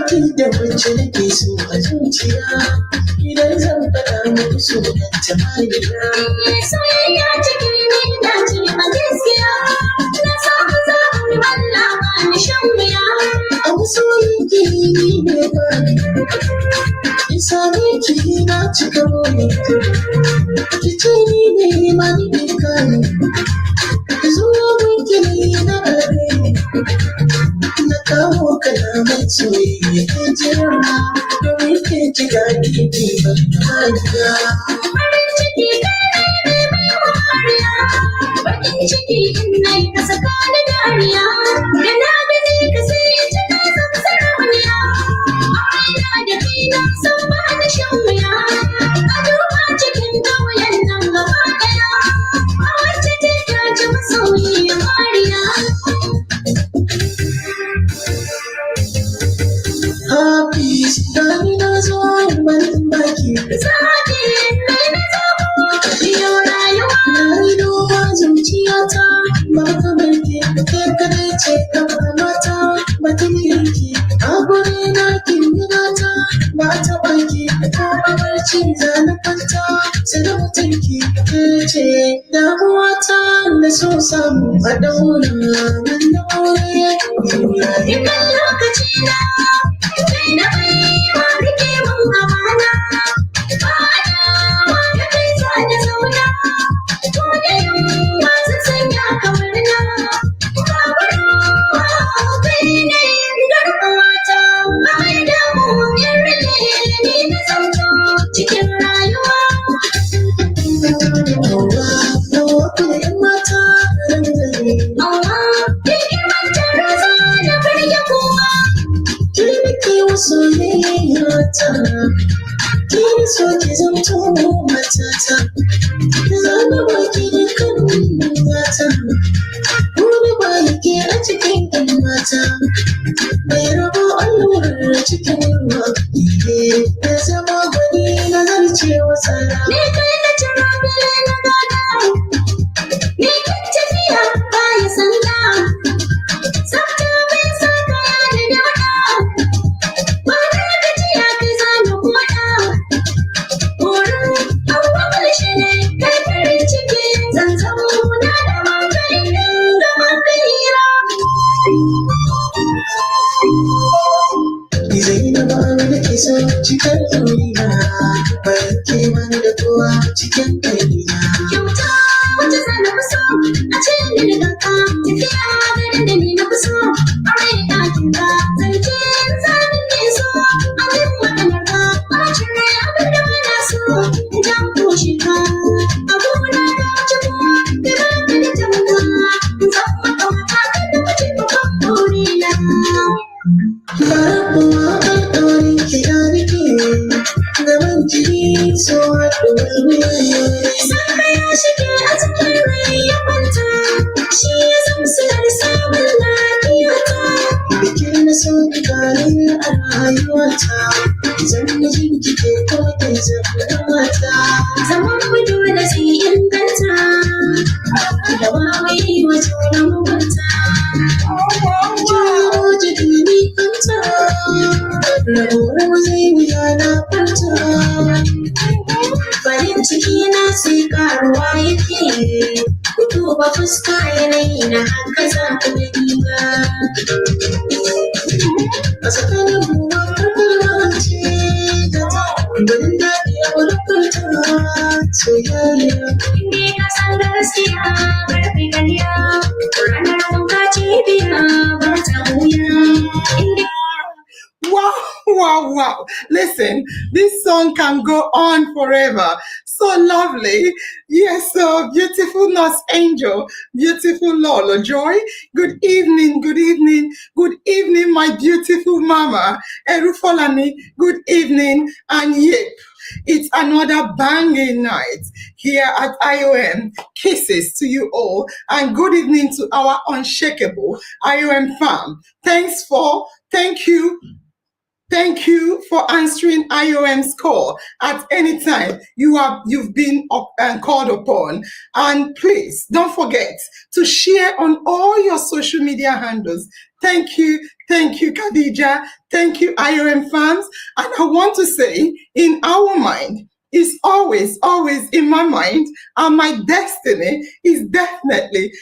ki da wacce nake so a zuciya, idan zan faɗa muku sunan ta Mariya. Soyayya cikin ni na ce a gaskiya, na samu zaɓin Allah ba ni shan wuya. A masoyinki ni ne ba ni, in same ki na cika buri, ki ce ni ne ma ni ne kani, zuwa gunki na alheri, na kawo kalaman soyayya ke jira, domin ke ji daɗi ki ban Mariya. Farin ciki kai ne mai wariya, baƙin ciki in nai ka saka ni dariya, da na gani ka sai in ji na zama sarauniya. Amina da kai na san ba ni shan wuya, a duba cikin ƙauyen nan gaba ɗaya, a wacce ce ta ji masoyiya Mariya. Hafiz, gani na zo wani baki. Zaɓi kai na zaɓo biyo rayuwa. Na yi duba zuciyata, ba kamar ki, ke kadai ce kamar mata, ba ta ki. A guri na kin yi gata, ba ta baki, ko a barci za na kwanta, sai da mutunki, ke ce damuwata da so samu a daura, man daure, Dukkan lokaci na kai na baiwa rike mun amana, ba adawa da kai za da zauna, ko da yunwa zan sanya kamar na, ba barwa kai ne garkuwata, ba mai damu in rage ni na zamto cikin rayuwa. Nawa kuma ‘yan mata nan zane, Awa, kin girmanta raza na karya kowa. ki nake wa soyayya ta, ki so ki zamto matata, zana baki da kan mata, wani ba yake a cikin ‘yan mata, mai rabo allurar cikin ruwa, da zama gwani na zarce wasa. Ni kai na cira bile na gada, ni kan tafiya baya sanda, tsafta bai sa kaya da dada, ba na gajiya kai zanu koda, burin abubuwan shi ne kai farin ciki, zan zauna da mankai dinga mankaira. Ni Zainab da ke so cikin duniya, bayan ke wani da kowa cikin ƙarfiya. Kyauta wacce za na fi so a ce ni da kanka, tafiya garin da ni na fi so, a rai ɗakin ka, zance zanen ne so, a jin maganar ka, a cire abin da ba na so, in jan kushe ka, a gona da wace kuwa, ka ba ka da tamka, in zan maka wata kan da wace babban burina. Babuwa alƙawarin ki ya rike, gaban jini so haɗu wani. Saka ya shige a cikin rai ya kwanta, shi ya zamsilar samun lafiyata. Bikin na so ki gane a rayuwata, zan yi jinkike ko da zama mata. Zaman mu dole sai inganta, da ba mai wa juna mugunta. Jawo jiki ni kanta, rabuwar zai wuya na kwanta. Farin ciki na sai karuwa yake, ku duba fuska yanayi na haka za ku gani ba. A tsakanin buwa karkarwa ce da ta, gudun daɗi a wurin kwanta soyayya. Inde ka san gaskiya karfi kariya, ranar wanka ce biya ba ta wuya. Wow, wow, wow. Listen, this song can go on forever. So lovely. Yes, so beautiful Nurse Angel, beautiful Lolo Joy. Good evening, good evening, good evening, my beautiful mama. Erufolani, good evening, and yep. It's another banging night here at IOM. Kisses to you all, and good evening to our unshakable IOM fam. Thank you Thank you for answering IOM's call at any time you've been called upon. And please don't forget to share on all your social media handles. Thank you, Khadija. Thank you, IOM fans. And I want to say, in our mind, is always, always in my mind, and my destiny is definitely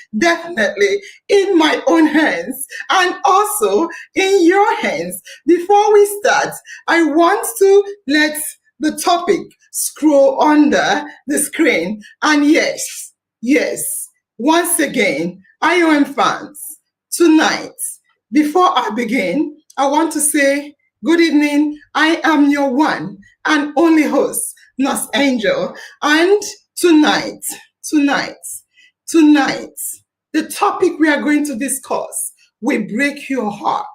in my own hands and also in your hands. Before we start, I want to let the topic scroll under the screen. And yes, once again, IOM fans, tonight, before I begin, I want to say good evening. I am your one and only host, Nurse Angel. And tonight, tonight, tonight, the topic we are going to discuss will break your heart.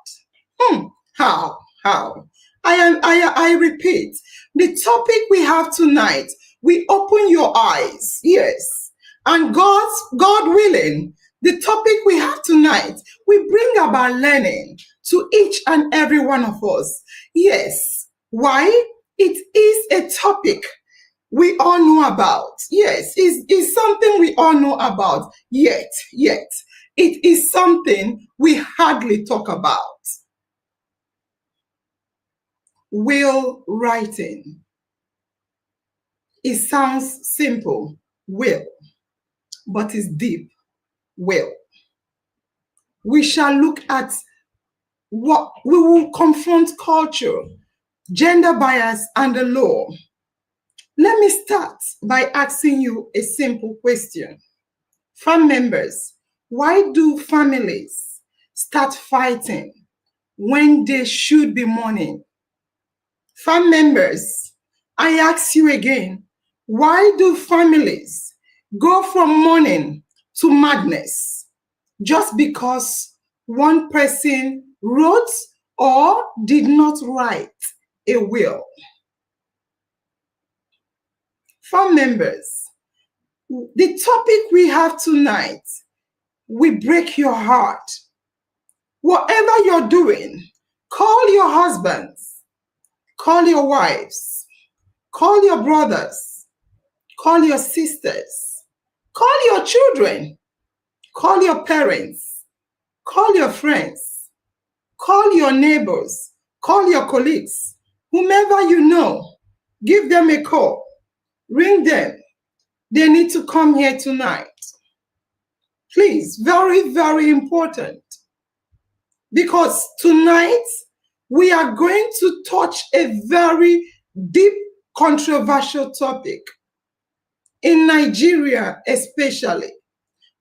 How? How? I repeat, the topic we have tonight, we open your eyes. Yes. And God willing, the topic we have tonight, we bring about learning to each and every one of us. Yes. Why? It is a topic we all know about. Yes, it's something we all know about. Yet, it is something we hardly talk about. Will writing. It sounds simple, will, but it's deep, will. We shall look at what we will confront culture, gender bias, and the law. Let me start by asking you a simple question. Fam members, why do families start fighting when they should be mourning? Fam members, I ask you again, why do families go from mourning to madness just because one person wrote or did not write a will? Fam members, the topic we have tonight will break your heart. Whatever you're doing, call your husbands, call your wives, call your brothers, call your sisters, call your children, call your parents, call your friends, call your neighbors, call your colleagues, whomever you know, give them a call, ring them. They need to come here tonight. Please, very, very important. Because tonight we are going to touch a very deep, controversial topic. In Nigeria, especially,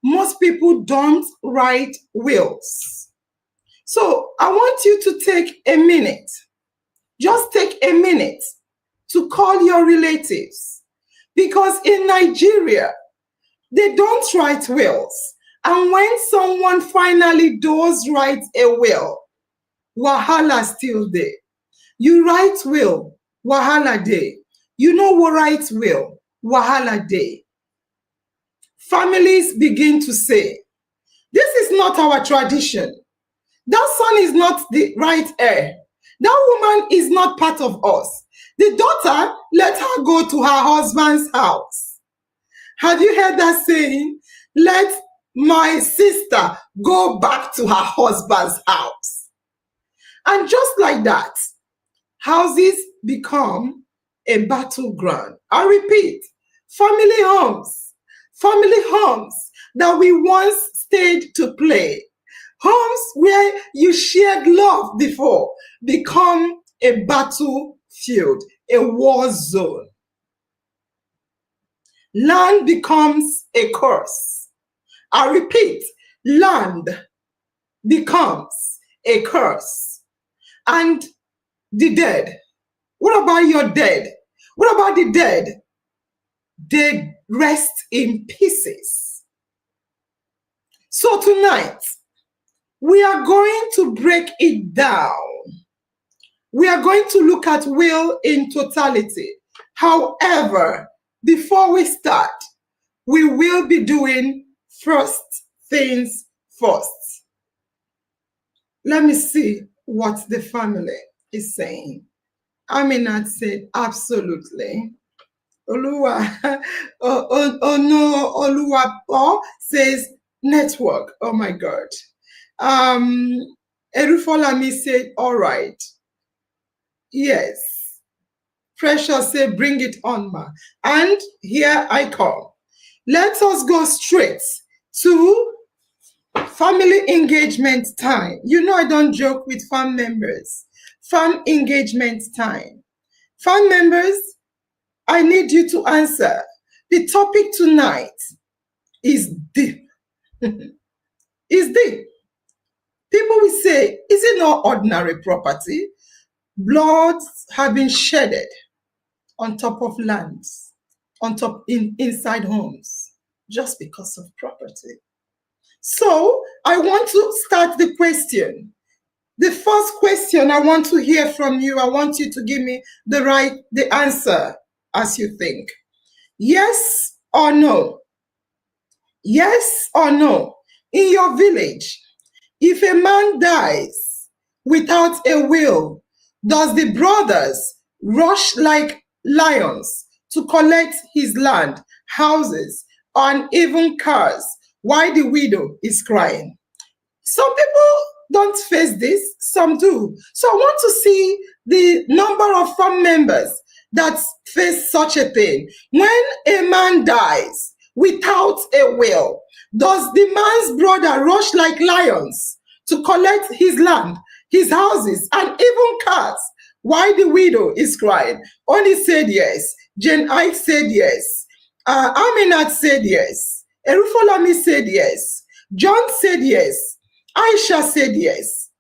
most people don't write wills. So I want you to take a minute, just take a minute to call your relatives. Because in Nigeria, they don't write wills. And when someone finally does write a will, wahala still there. You write will, wahala day. You know what write will, wahala day. Families begin to say, this is not our tradition. That son is not the right heir. That woman is not part of us. The daughter, let her go to her husband's house. Have you heard that saying? Let my sister go back to her husband's house. And just like that, houses become a battleground. I repeat, family homes that we once stayed to play, homes where you shared love before, become a battlefield, a war zone. Land becomes a curse. I repeat, land becomes a curse. And the dead, what about your dead? What about the dead? They rest in pieces. So tonight, we are going to break it down. We are going to look at will in totality. However, before we start, we will be doing first things first. Let me see what's the family. is saying. Aminat said, absolutely. Oluwa, no, Oluwapo says network. Oh my God. Erufolami said, all right. Yes. Precious said, bring it on, ma. And here I come. Let us go straight to family engagement time. You know I don't joke with farm members. Farm engagement time. Farm members, I need you to answer. The topic tonight is deep. Is deep. People will say, is it not ordinary property? Blood have been shedded on top of lands, on top inside homes, just because of property. So I want to start the question. The first question I want to hear from you, I want you to give me the answer as you think. Yes or no? Yes or no? In your village, if a man dies without a will, does the brothers rush like lions to collect his land, houses, and even cars while the widow is crying? Some people don't face this, some do. So I want to see the number of farm members that face such a thing. When a man dies without a will, does the man's brother rush like lions to collect his land, his houses, and even cars while the widow is crying? Oni said yes. Jane Ike said yes. Aminat said yes. Erufolami said yes. John said yes. Aisha said yes.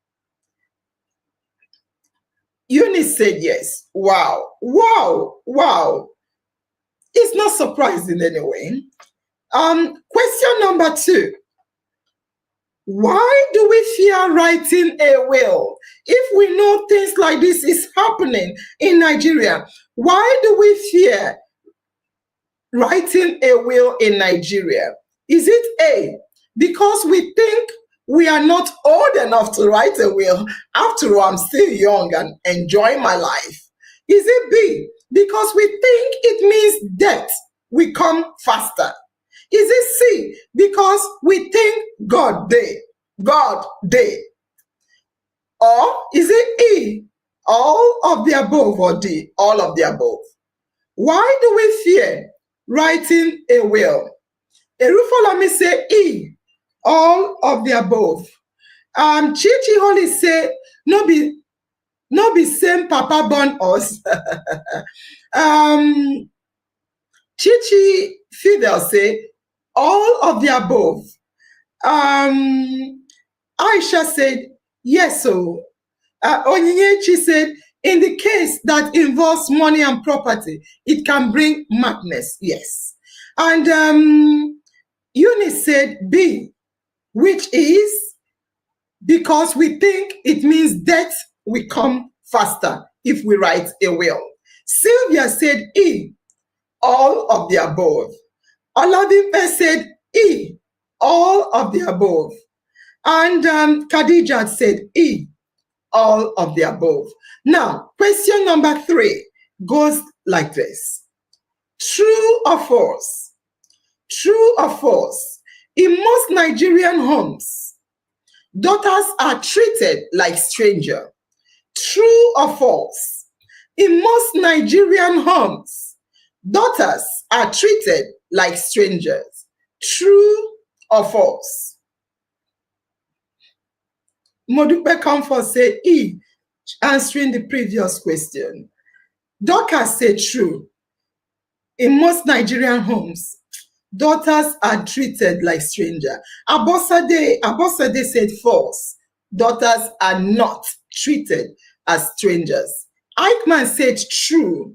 Eunice said yes. Wow, wow, wow. It's not surprising anyway. Question number 2. Why do we fear writing a will? If we know things like this is happening in Nigeria, why do we fear writing a will in Nigeria? Is it A, because we think we are not old enough to write a will? After all, I'm still young and enjoying my life. Is it B, because we think it means death will come faster? Is it C, because we think God day? Or is it E, all of the above, or D, all of the above? Why do we fear writing a will? Erufolami say E, all of the above. Chichi Holy say no be same papa born us. Chichi Fidel say all of the above. Aisha said yes. So Onyinyechi said in the case that involves money and property, it can bring madness. Yes. And Eunice said B, which is because we think it means death will come faster if we write a will. Sylvia said E, all of the above. Olabimpe said E, all of the above. And Khadija said E, all of the above. Now, question number 3 goes like this. True or false? True or false? In most Nigerian homes, daughters are treated like strangers. True or false? In most Nigerian homes, daughters are treated like strangers. True or false? Modupe Comfort said E, answering the previous question. Dorcas said true. In most Nigerian homes, daughters are treated like strangers. Abosade said false. Daughters are not treated as strangers. Eichmann said true.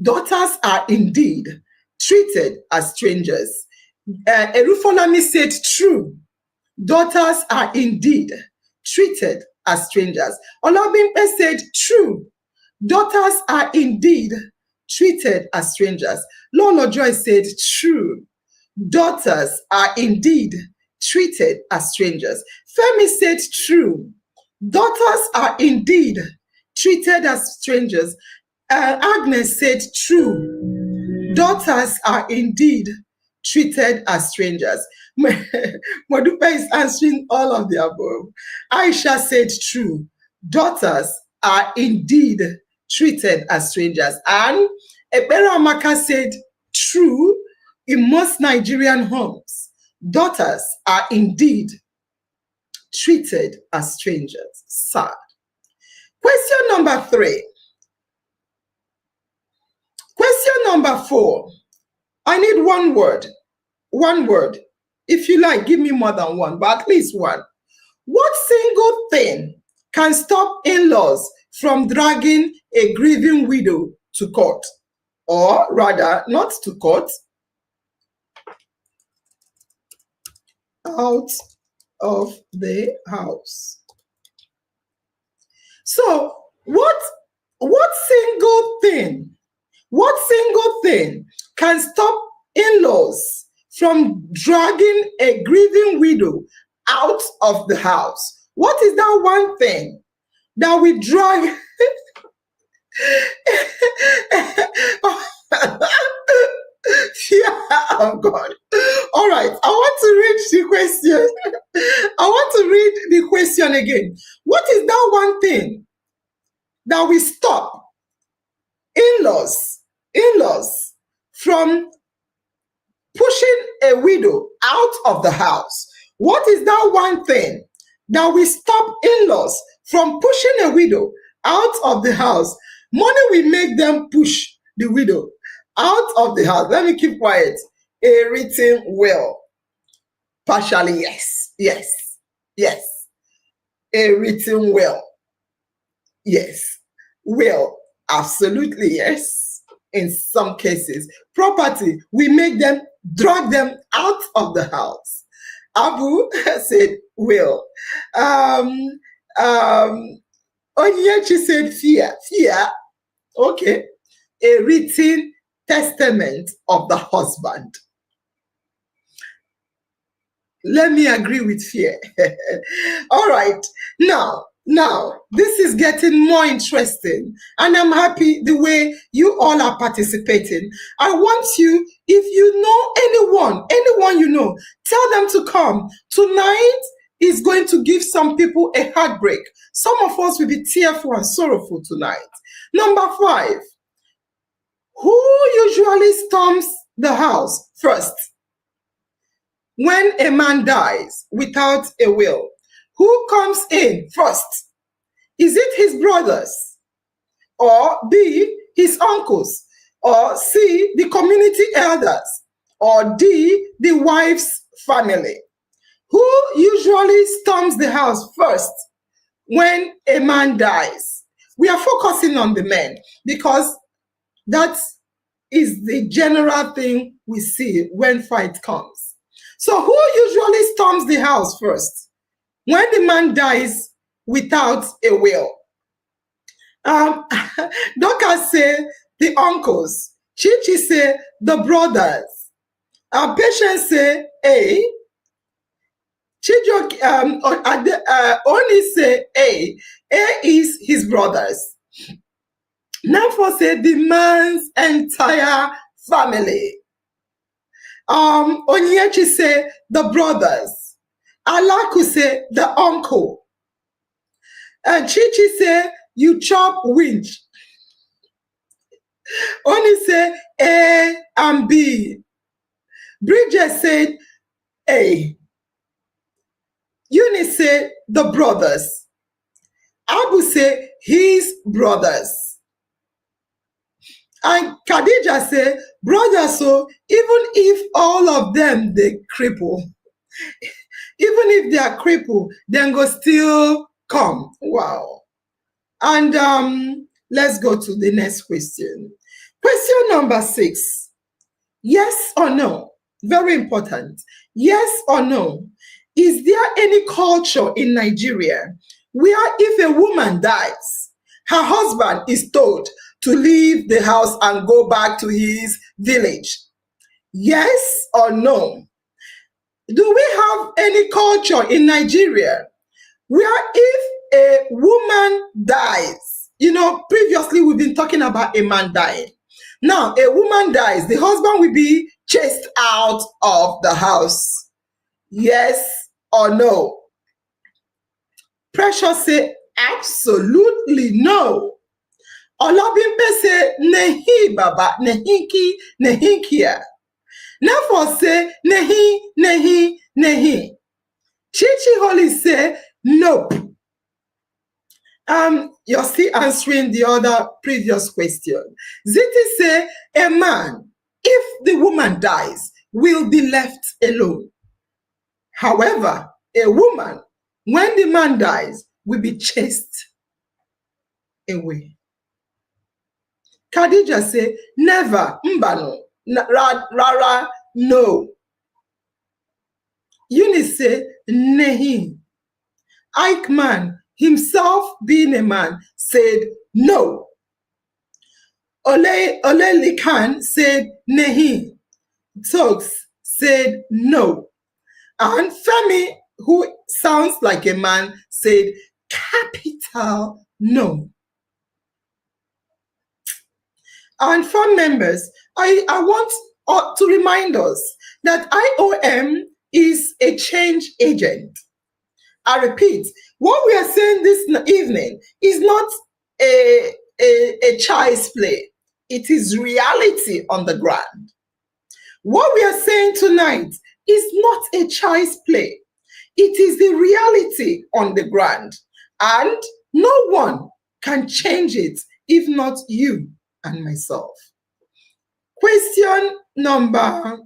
Daughters are indeed treated as strangers. Erufolami said true. Daughters are indeed treated as strangers. Olabimpe said true. Daughters are indeed treated as strangers. Lolo Joy said true. Daughters are indeed treated as strangers. Femi said true. Daughters are indeed treated as strangers. Agnes said, true. Daughters are indeed treated as strangers. Modupe is answering all of the above. Aisha said, true. Daughters are indeed treated as strangers. And Ebere Amaka said, true. In most Nigerian homes, daughters are indeed treated as strangers. Sad. Question number 3. Question number 4. I need one word. One word. If you like, give me more than one, but at least one. What single thing can stop in-laws from dragging a grieving widow to court? Or rather, not to court, out of the house. So, what single thing can stop in-laws from dragging a grieving widow out of the house? What is that one thing that we drag? Yeah, oh God. All right, I want to read the question. I want to read the question again. What is that one thing that we stop in-laws from pushing a widow out of the house? What is that one thing that we stop in-laws from pushing a widow out of the house? Money will make them push the widow out of the house. Let me keep quiet. A written will. Partially, yes. Yes. Yes. A written will. Yes. Will. Absolutely, yes. In some cases. Property, we make them, drag them out of the house. Abu said will. Onyechi said fear. Fear. Okay. A written testament of the husband. Let me agree with fear. All right. Now, this is getting more interesting, and I'm happy the way you all are participating. I want you, if you know anyone you know, tell them to come. Tonight is going to give some people a heartbreak. Some of us will be tearful and sorrowful tonight. Number 5. Who usually storms the house first when a man dies without a will? Who comes in first? Is it his brothers? Or B, his uncles? Or C, the community elders? Or D, the wife's family? Who usually storms the house first when a man dies? We are focusing on the men because that is the general thing we see when fight comes. So who usually storms the house first when the man dies without a will? Doka say the uncles. Chichi say the brothers. Patience say A. Chijo Oni say A. A is his brothers. Nafo say the man's entire family. Onyechi say the brothers. Alaku say the uncle. Chichi say you chop winch. Oni say A and B. Bridget said A. Eunice say the brothers. Abu say his brothers. And Khadija say, brothers, so even if all of them they cripple, even if they are crippled, then go still come. Wow. And let's go to the next question. Question number 6. Yes or no? Very important. Yes or no? Is there any culture in Nigeria where if a woman dies, her husband is told to leave the house and go back to his village? Yes or no? Do we have any culture in Nigeria where if a woman dies, previously we've been talking about a man dying. Now, a woman dies, the husband will be chased out of the house. Yes or no? Precious say absolutely no. Olabimpe say nehi baba, nehinki, nehinkia. Nefo say nehi, nehi, nehi. Chichi Holly say nope. You're still answering the other previous question. Ziti say a man, if the woman dies, will be left alone. However, a woman, when the man dies, will be chased away. Khadija say never, mbano, rara, no. Eunice say nehi. Eichmann, himself being a man, said no. Ole Likan said nehi. Tokes said no. And Femi, who sounds like a man, said capital no. And farm members, I want to remind us that IOM is a change agent. I repeat, what we are saying this evening is not a child's play. It is reality on the ground. What we are saying tonight is not a child's play. It is the reality on the ground. And no one can change it if not you and myself. Question number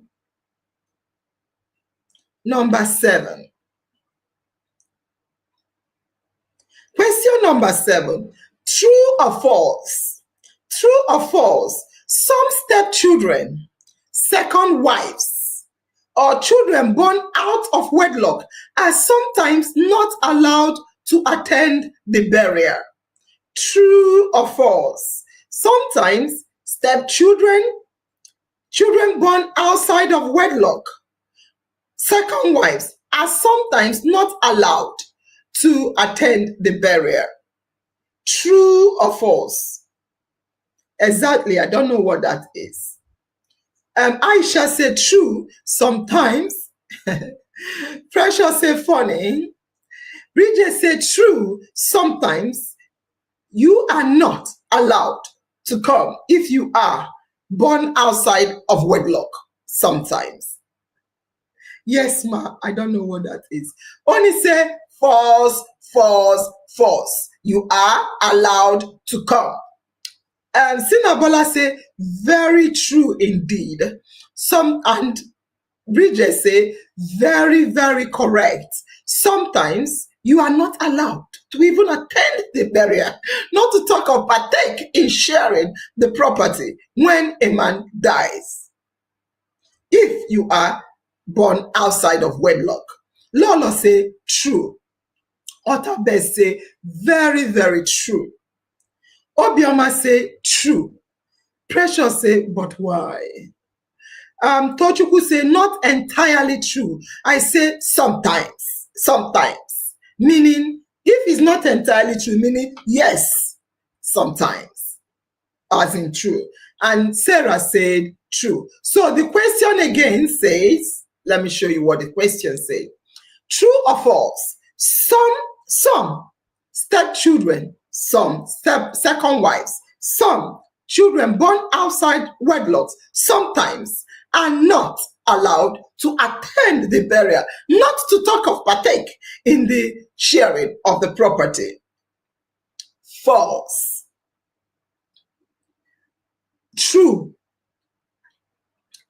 7. Question number 7. True or false? True or false? Some stepchildren, second wives, or children born out of wedlock are sometimes not allowed to attend the burial. True or false? Sometimes stepchildren, children born outside of wedlock, second wives are sometimes not allowed to attend the burial. True or false? Exactly, I don't know what that is. Aisha said true, sometimes. Precious said funny. Bridget said true, sometimes. You are not allowed to come if you are born outside of wedlock, sometimes. Yes, ma, I don't know what that is. Only say false, false, false. You are allowed to come. Sinabola say very true indeed. And Bridget say very, very correct. Sometimes you are not allowed to even attend the burial, not to talk of partake in sharing the property when a man dies. If you are born outside of wedlock. Lolo say true. Otabe say very, very true. Obioma say true. Precious say but why? Tochukwu say not entirely true. I say sometimes. Meaning if it's not entirely true, meaning yes, sometimes, as in true. And Sarah said true. So the question again says, let me show you what the question says. True or false? Some stepchildren, some second wives, some children born outside wedlocks sometimes are not allowed to attend the burial, not to talk of partake in the sharing of the property. False. True.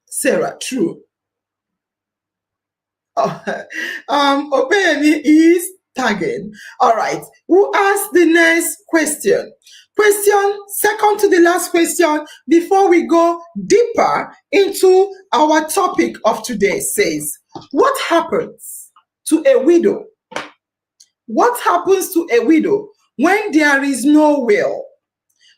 Sarah, true. Opeyemi is tagging. All right. Who asked the next question? Question second to the last question before we go deeper into our topic of today says, what happens to a widow? What happens to a widow when there is no will?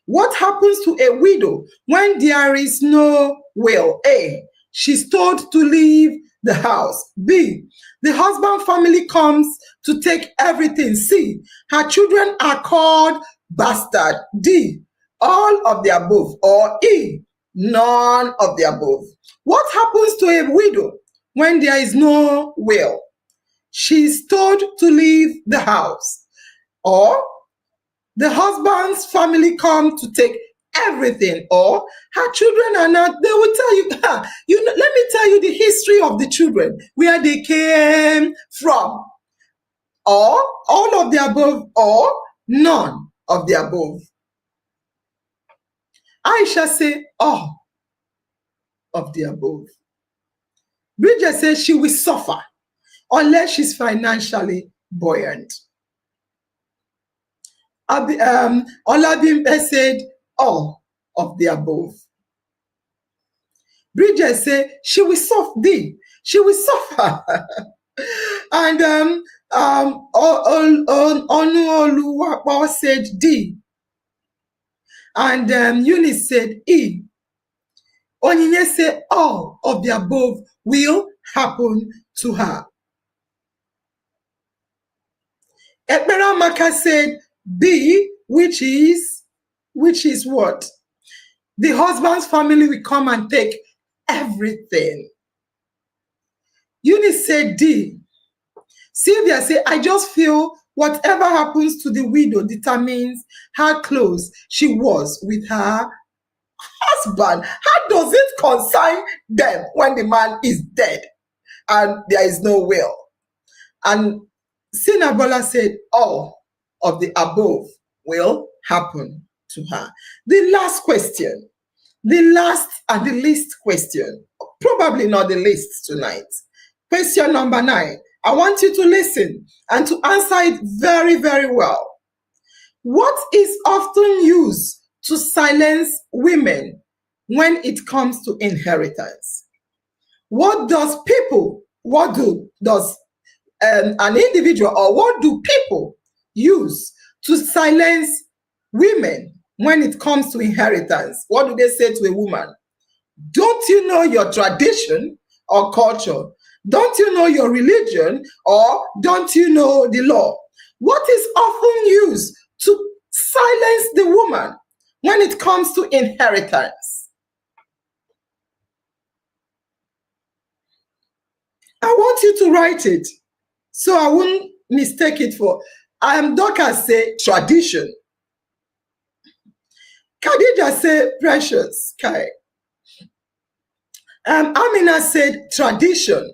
What happens to a widow when there is no will? A, she's told to leave the house. B, the husband family comes to take everything. C, her children are called bastard. D, all of the above. Or E, none of the above. What happens to a widow when there is no will? She is told to leave the house. Or the husband's family come to take everything, or her children are not. They will tell you, let me tell you the history of the children, where they came from, or all of the above, or none of the above. I shall say all of the above. Bridget says she will suffer unless she's financially buoyant. Olabimpe said all of the above. Bridget said she will suffer. She will suffer. And Onuoluwapo said D. And Eunice said E. Onyinye said all of the above will happen to her. Ekperamaka said B, which is what? The husband's family will come and take everything. Eunice said D. Sylvia said, I just feel whatever happens to the widow determines how close she was with her husband. How does it concern them when the man is dead and there is no will? And Sinabola said, all of the above will happen to her. The last question, the last and the least question, probably not the least tonight. Question number 9. I want you to listen and to answer it very, very well. What is often used to silence women when it comes to inheritance? What does an individual, or what do people use to silence women when it comes to inheritance? What do they say to a woman? Don't you know your tradition or culture? Don't you know your religion, or don't you know the law? What is often used to silence the woman when it comes to inheritance? I want you to write it so I wouldn't mistake it for. Dorcas say tradition. Khadija said precious. Kai. Amina said tradition.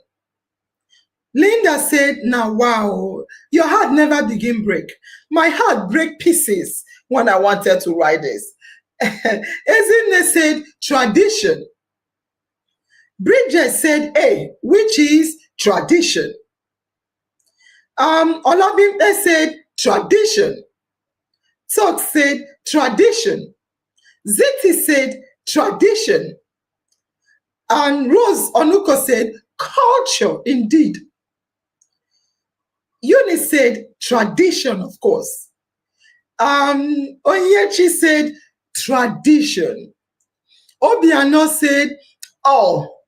Linda said, now, wow, your heart never begin break. My heart break pieces when I wanted to write this. Ezinne said, tradition. Bridget said, A, which is tradition. Olabimpe said, tradition. Tok said, tradition. Ziti said, tradition. And Rose Onuko said, culture, indeed. Eunice said, tradition, of course. Onyechi said, tradition. Obiano said, all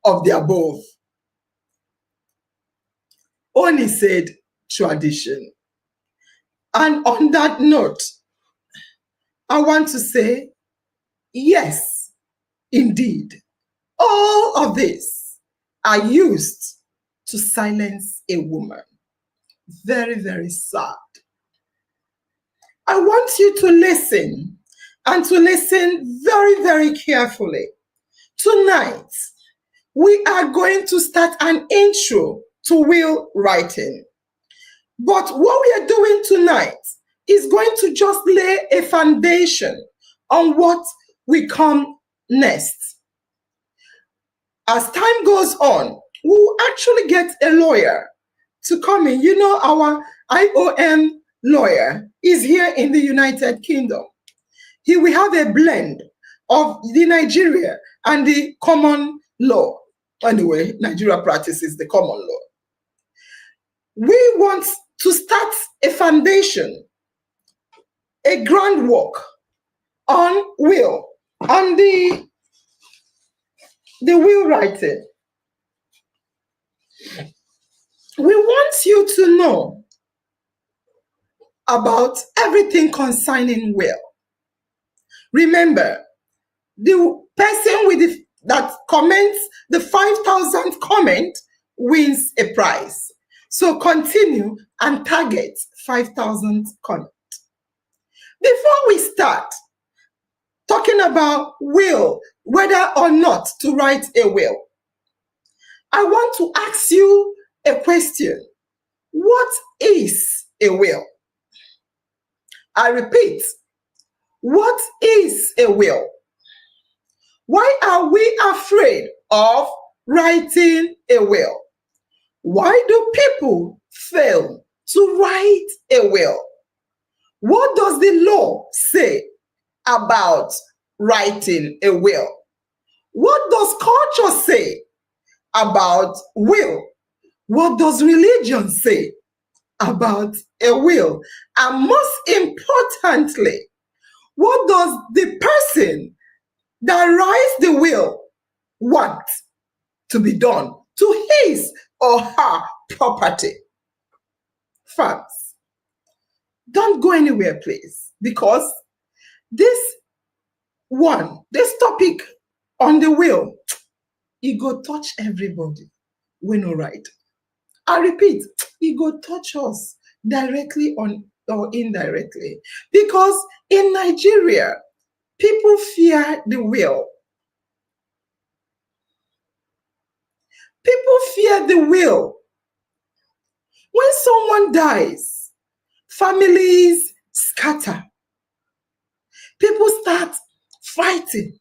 of the above. Oni said, tradition. And on that note, I want to say, yes, indeed, all of these are used to silence a woman. Very, very sad. I want you to listen, and to listen very, very carefully. Tonight, we are going to start an intro to will writing. But what we are doing tonight is going to just lay a foundation on what will come next. As time goes on, we will actually get a lawyer to come in. You know, our IOM lawyer is here in the United Kingdom. He will have a blend of the Nigeria and the common law. Anyway, Nigeria practices the common law. We want to start a foundation, a groundwork on will, on the will writing. We want you to know about everything concerning will. Remember, the person that comments the 5,000 comment wins a prize. So continue and target 5,000 comments. Before we start talking about will, whether or not to write a will, I want to ask you a question. What is a will? I repeat, what is a will? Why are we afraid of writing a will? Why do people fail to write a will? What does the law say about writing a will? What does culture say about will? What does religion say about a will? And most importantly, what does the person that writes the will want to be done to his or her property? First, don't go anywhere, please, because this topic on the will, it go touch everybody. We know, right? I repeat, it go touch us directly or indirectly, because in Nigeria, people fear the will. People fear the will. When someone dies, families scatter. People start fighting.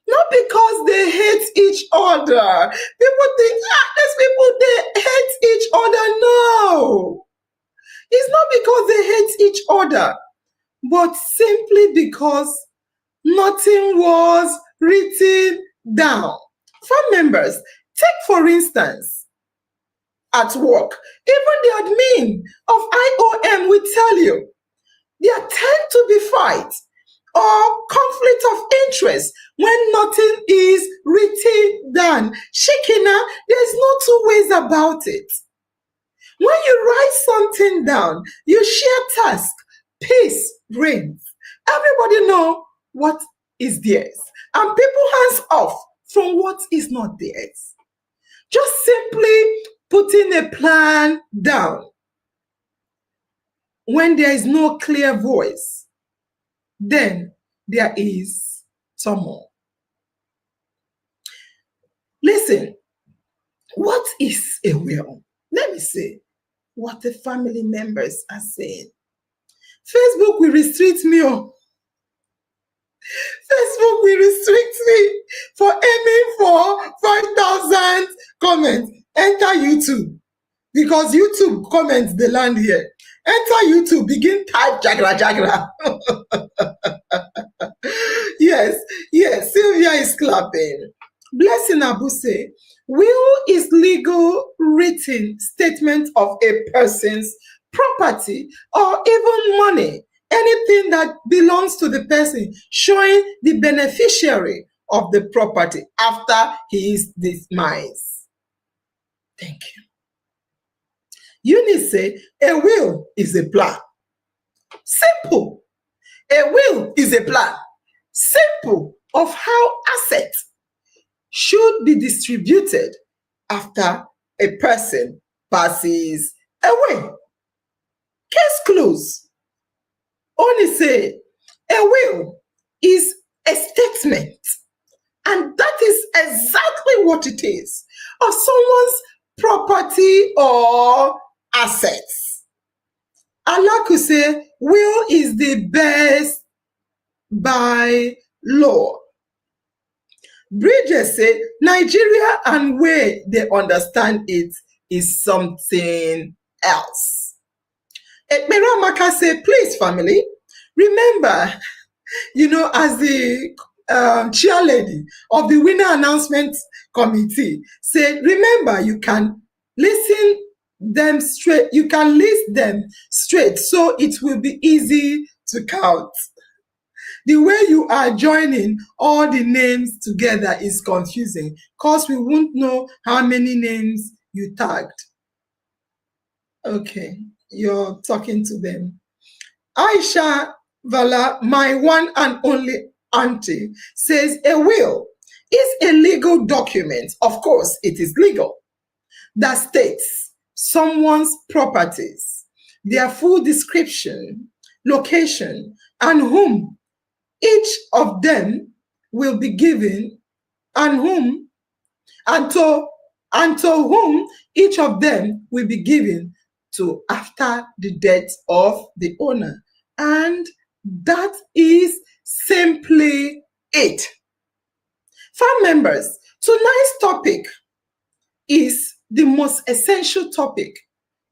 Not because they hate each other. People think, these people, they hate each other. No. It's not because they hate each other, but simply because nothing was written down. Family members, take for instance, at work, even the admin of IOM will tell you, there tend to be fights or conflict of interest when nothing is written down. Shekina, there's no two ways about it. When you write something down, you share tasks, peace reigns. Everybody know what is theirs, and people hands off from what is not theirs. Just simply putting a plan down. When there is no clear voice, then there is turmoil. Listen, what is a will? Let me see what the family members are saying. Facebook will restrict me. Facebook will restrict me for aiming for 5,000 comments. Enter YouTube, because YouTube comments they land here. Enter YouTube, begin type jagra jagra. Yes, Sylvia is clapping. Blessing Abuse, will is legal written statement of a person's property or even money, anything that belongs to the person, showing the beneficiary of the property after his demise. Thank you. Eunice say, a will is a plan. Simple. A will is a plan. Simple of how assets should be distributed after a person passes away. Case closed. Only say, a will is a statement, and that is exactly what it is, of someone's property or assets. Allah could say, will is the best by law. Bridges say, Nigeria and where they understand it is something else. Ekpera Maka say, please family, remember, as the chairlady of the winner announcement committee said, remember, you can listen them straight, you can list them straight, so it will be easy to count. The way you are joining all the names together is confusing, because we won't know how many names you tagged. Okay, you're talking to them. Aisha Vala, my one and only auntie, says a will is a legal document. Of course, it is legal. That states someone's properties, their full description, location, and whom each of them will be given, and whom and to whom each of them will be given to after the death of the owner. And that is simply it. Farm members, tonight's topic is the most essential topic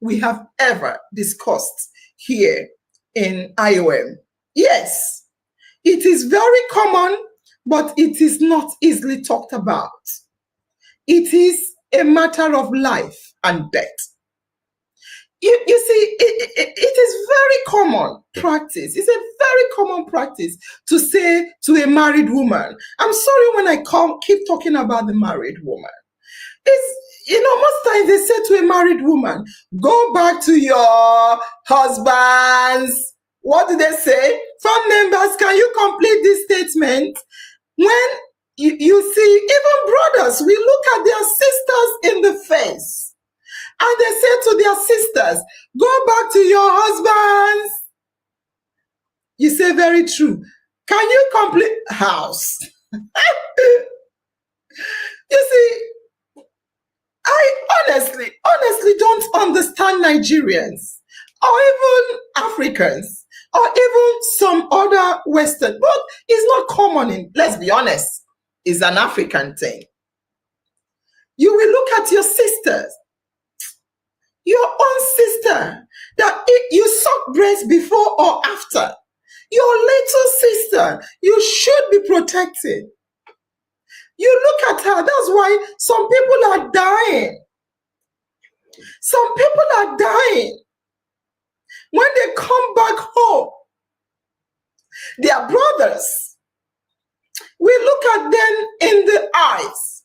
we have ever discussed here in IOM. Yes, it is very common, but it is not easily talked about. It is a matter of life and death. You see, it is very common practice. It's a very common practice to say to a married woman, I'm sorry when I keep talking about the married woman. Most times they say to a married woman, go back to your husband's, what do they say? Family members, can you complete this statement? When you see, even brothers, we look at their sisters in the face and they say to their sisters, go back to your husbands. You say very true. Can you complete house? You see, I honestly don't understand Nigerians or even Africans or even some other Western, but it's not common in, let's be honest, it's an African thing. You will look at your sisters, your own sister, that you suck breast before or after. Your little sister, you should be protected. You look at her, that's why some people are dying. Some people are dying. When they come back home, their brothers, we look at them in the eyes,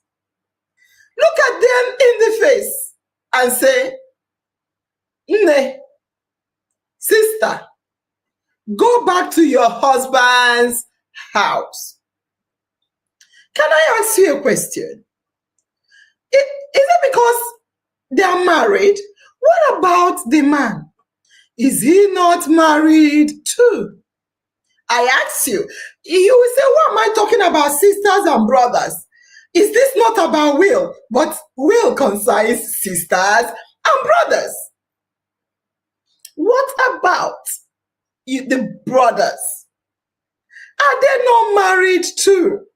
look at them in the face and say, Nne, sister, go back to your husband's house. Can I ask you a question? Is it because they are married? What about the man? Is he not married too? I ask you. You will say, what am I talking about, sisters and brothers? Is this not about will? But will concerns sisters and brothers. What about the brothers? Are they not married too?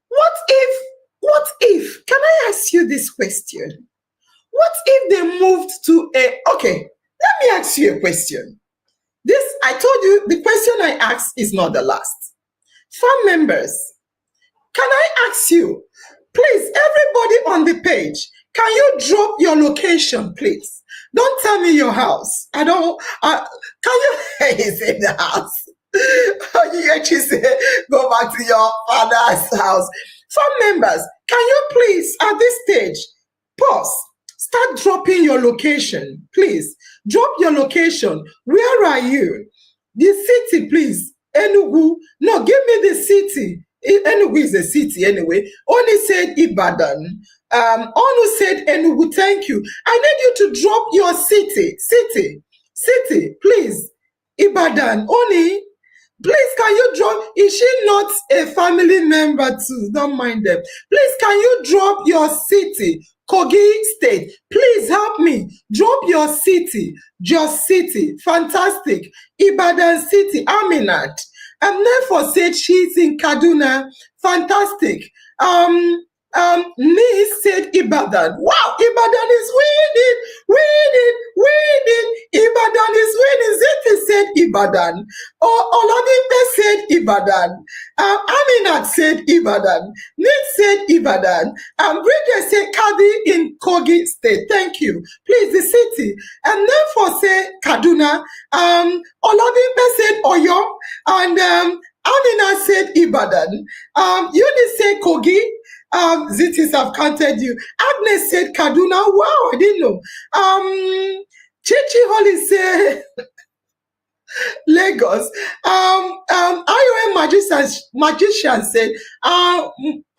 What if, can I ask you this question? What if they moved to okay, let me ask you a question. I told you the question I asked is not the last. Farm members, can I ask you, please, everybody on the page, can you drop your location, please? Don't tell me your house. Can you, he's in the house. You actually say, go back to your father's house. Farm members, can you please, at this stage, pause, start dropping your location, please. Drop your location. Where are you? The city, please. Enugu. No, give me the city. Enugu is a city anyway. Oni said Ibadan. Onu said Enugu. Thank you. I need you to drop your city, please. Ibadan. Oni, please, can you drop? Is she not a family member too? Don't mind them. Please, can you drop your city? Kogi State, please help me. Drop your city. Jos City, fantastic. Ibadan City, Aminat. Therefore said she's in Kaduna, fantastic. Nice said Ibadan. Wow, Ibadan is winning. Ibadan is winning. Zeti said Ibadan. Oladimbe said Ibadan. Aminat said Ibadan. Nick said Ibadan. Bridget said Kadi in Kogi State. Thank you. Please, the city. And therefore said Kaduna. Oladimbe said Oyo. And Amina said Ibadan. Eunice said Kogi. Zitis have counted you. Agnes said Kaduna. Wow, I didn't know. Chichi Holly said Lagos. IOM magician said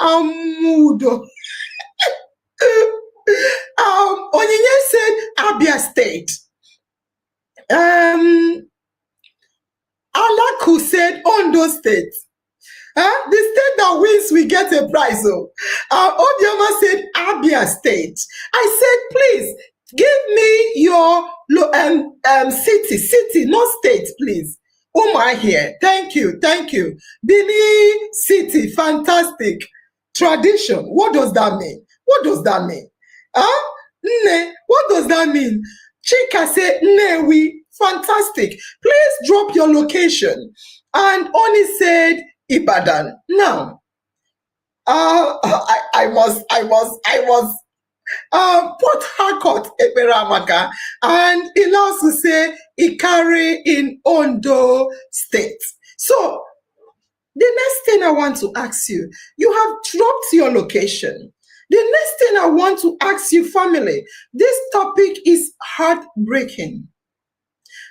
Mudo. Onyinye said Abia State. Alaku said Ondo State. The state that wins, we get a prize. Obioma said Abia State. I said, please give me your city, not state, please. Oh my here. Thank you. Bini City, fantastic. Tradition. What does that mean? Nne, what does that mean? Chika said, Nnewi, fantastic. Please drop your location. And Oni said, Ibadan. Now, I was Port Harcourt, Eberamaka, and it also say Ikare in Ondo State. So, the next thing I want to ask you, you have dropped your location. The next thing I want to ask you, family, this topic is heartbreaking.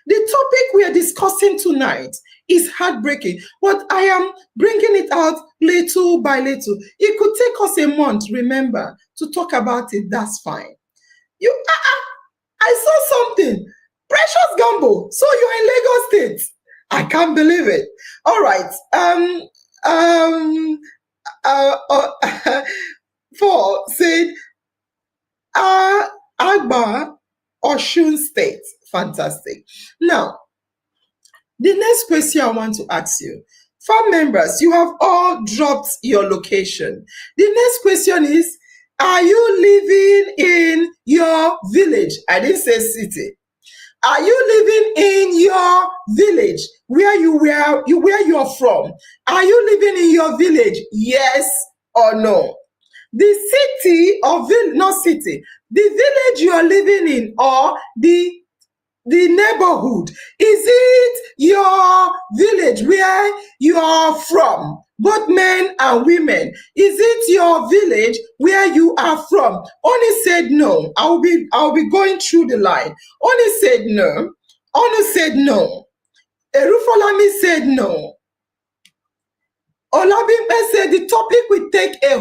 The topic we are discussing tonight is heartbreaking, but I am bringing it out little by little. It could take us a month, remember, to talk about it. That's fine. I saw something. Precious Gumbo. So you're in Lagos State. I can't believe it. All right. Paul said, Agba, Osun State. Fantastic. Now, the next question I want to ask you. Farm members, you have all dropped your location. The next question is, are you living in your village? I didn't say city. Are you living in your village where you're from? Are you living in your village? Yes or no? The city or not city, the village you are living in or the neighborhood, is it your village where you are from? Both men and women. Is it your village where you are from? Oni said no. I'll be going through the line. Oni said no. Onu said no. Erufolami said no. Olabimpe said the topic will take a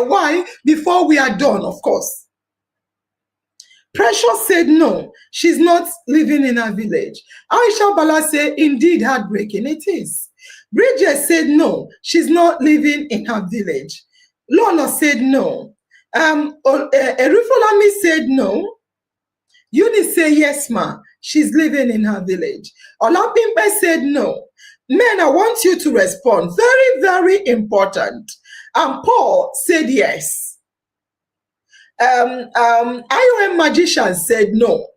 while before we are done, of course. Precious said no, she's not living in her village. Aisha Bala said, indeed heartbreaking, it is. Bridget said no, she's not living in her village. Lola said no. Erufolami said no. Eunice said yes, ma, she's living in her village. Olabimpe said no. Men, I want you to respond. Very, very important. And Paul said yes. IOM magician said no.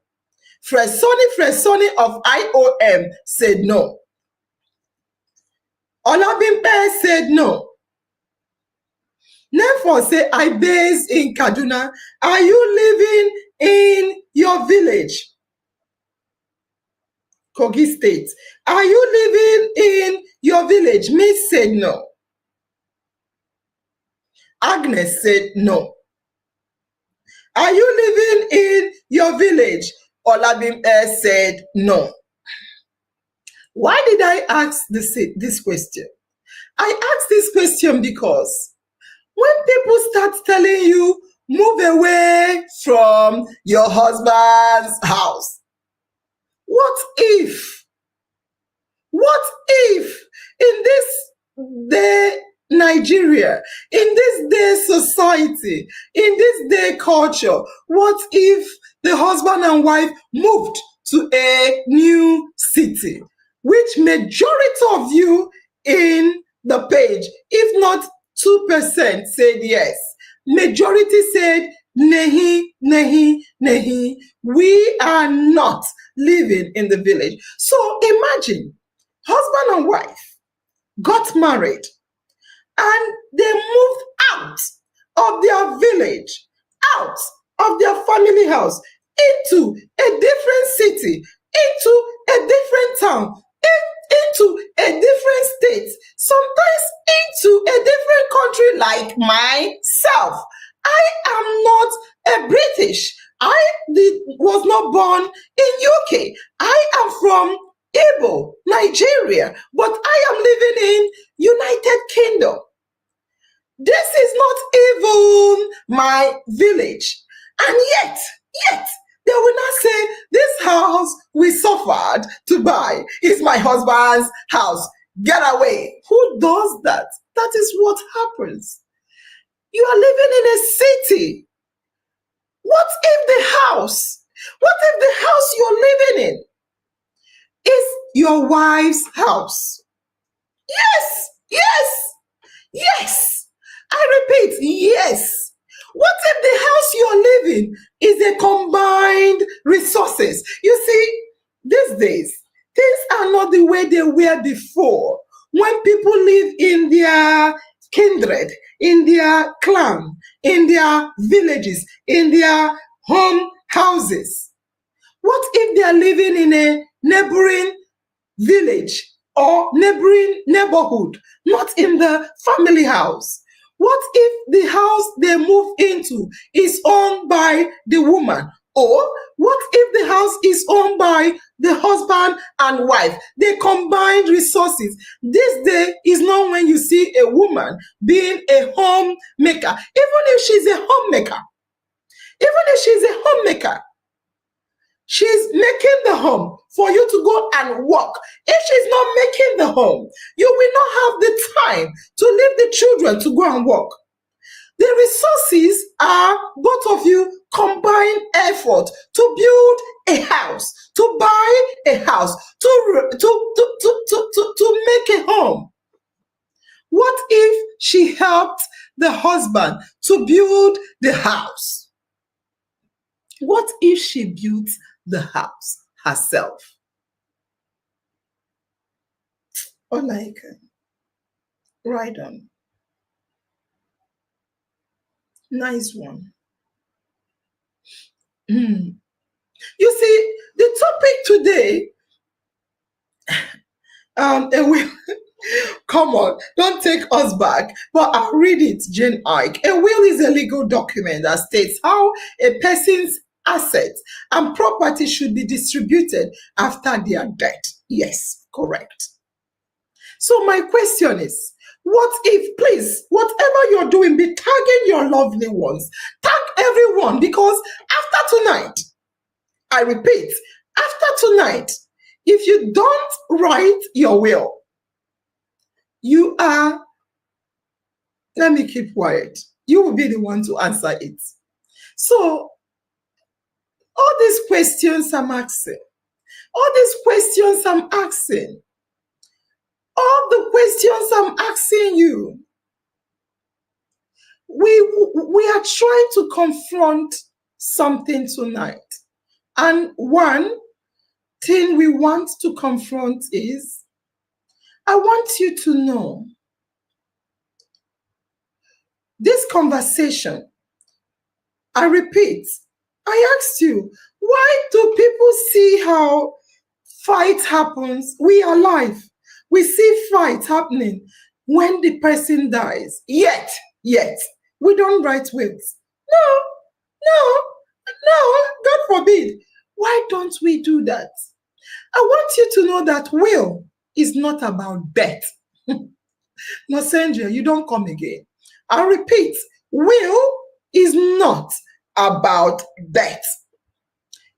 Fresoni of IOM said no. Olabimpe said no. Therefore, say, I base in Kaduna. Are you living in your village? Kogi State. Are you living in your village? Miss said no. Agnes said no. Are you living in your village? Olabimpe said no. Why did I ask this question? I asked this question because when people start telling you, move away from your husband's house, what if in this day Nigeria, in this day society, in this day culture, what if the husband and wife moved to a new city? Which majority of you in the page, if not 2%, said yes. Majority said nehi, nehi, nehi. We are not living in the village. So imagine, husband and wife got married and they moved out of their village, out of their family house, into a different city, into a different town, into a different state, sometimes into a different country like myself. I am not a British. Was not born in UK. I am from Igbo, Nigeria, but I am living in United Kingdom. This is not even my village. And yet, they will not say, this house we suffered to buy is my husband's house. Get away. Who does that? That is what happens. You are living in a city. What if the house you're living in is your wife's house? Yes. I repeat, yes. What if the house you're living is a combined resources? You see, these days, things are not the way they were before. When people live in their kindred, in their clan, in their villages, in their home houses. What if they are living in a neighboring village or neighboring neighborhood, not in the family house? What if the house they move into is owned by the woman? Or what if the house is owned by the husband and wife? They combined resources. This day is not when you see a woman being a homemaker. Even if she's a homemaker, she's making the home for you to go and work. If she's not making the home, you will not have the time to leave the children to go and work. The resources are both of you combined effort to build a house, to buy a house, to make a home. What if she helped the husband to build the house? What if she built the house herself? Like, right on. Nice one. You see, the topic today, and we come on, don't take us back, but I'll read it, Jane Ike. A will is a legal document that states how a person's assets and property should be distributed after their death. Yes, correct. So my question is, what if, please, whatever you're doing, be tagging your lovely ones. Tag everyone, because after tonight, I repeat, after tonight, if you don't write your will, you are, let me keep quiet. You will be the one to answer it. So, all these questions I'm asking, all the questions I'm asking you, we are trying to confront something tonight. And one thing we want to confront is, I want you to know this conversation. I repeat, I asked you, why do people see how fight happens? We are alive. We see fight happening when the person dies. Yet, we don't write wills. No, God forbid. Why don't we do that? I want you to know that will is not about death. No, Sandra, you don't come again. I repeat, will is not about death.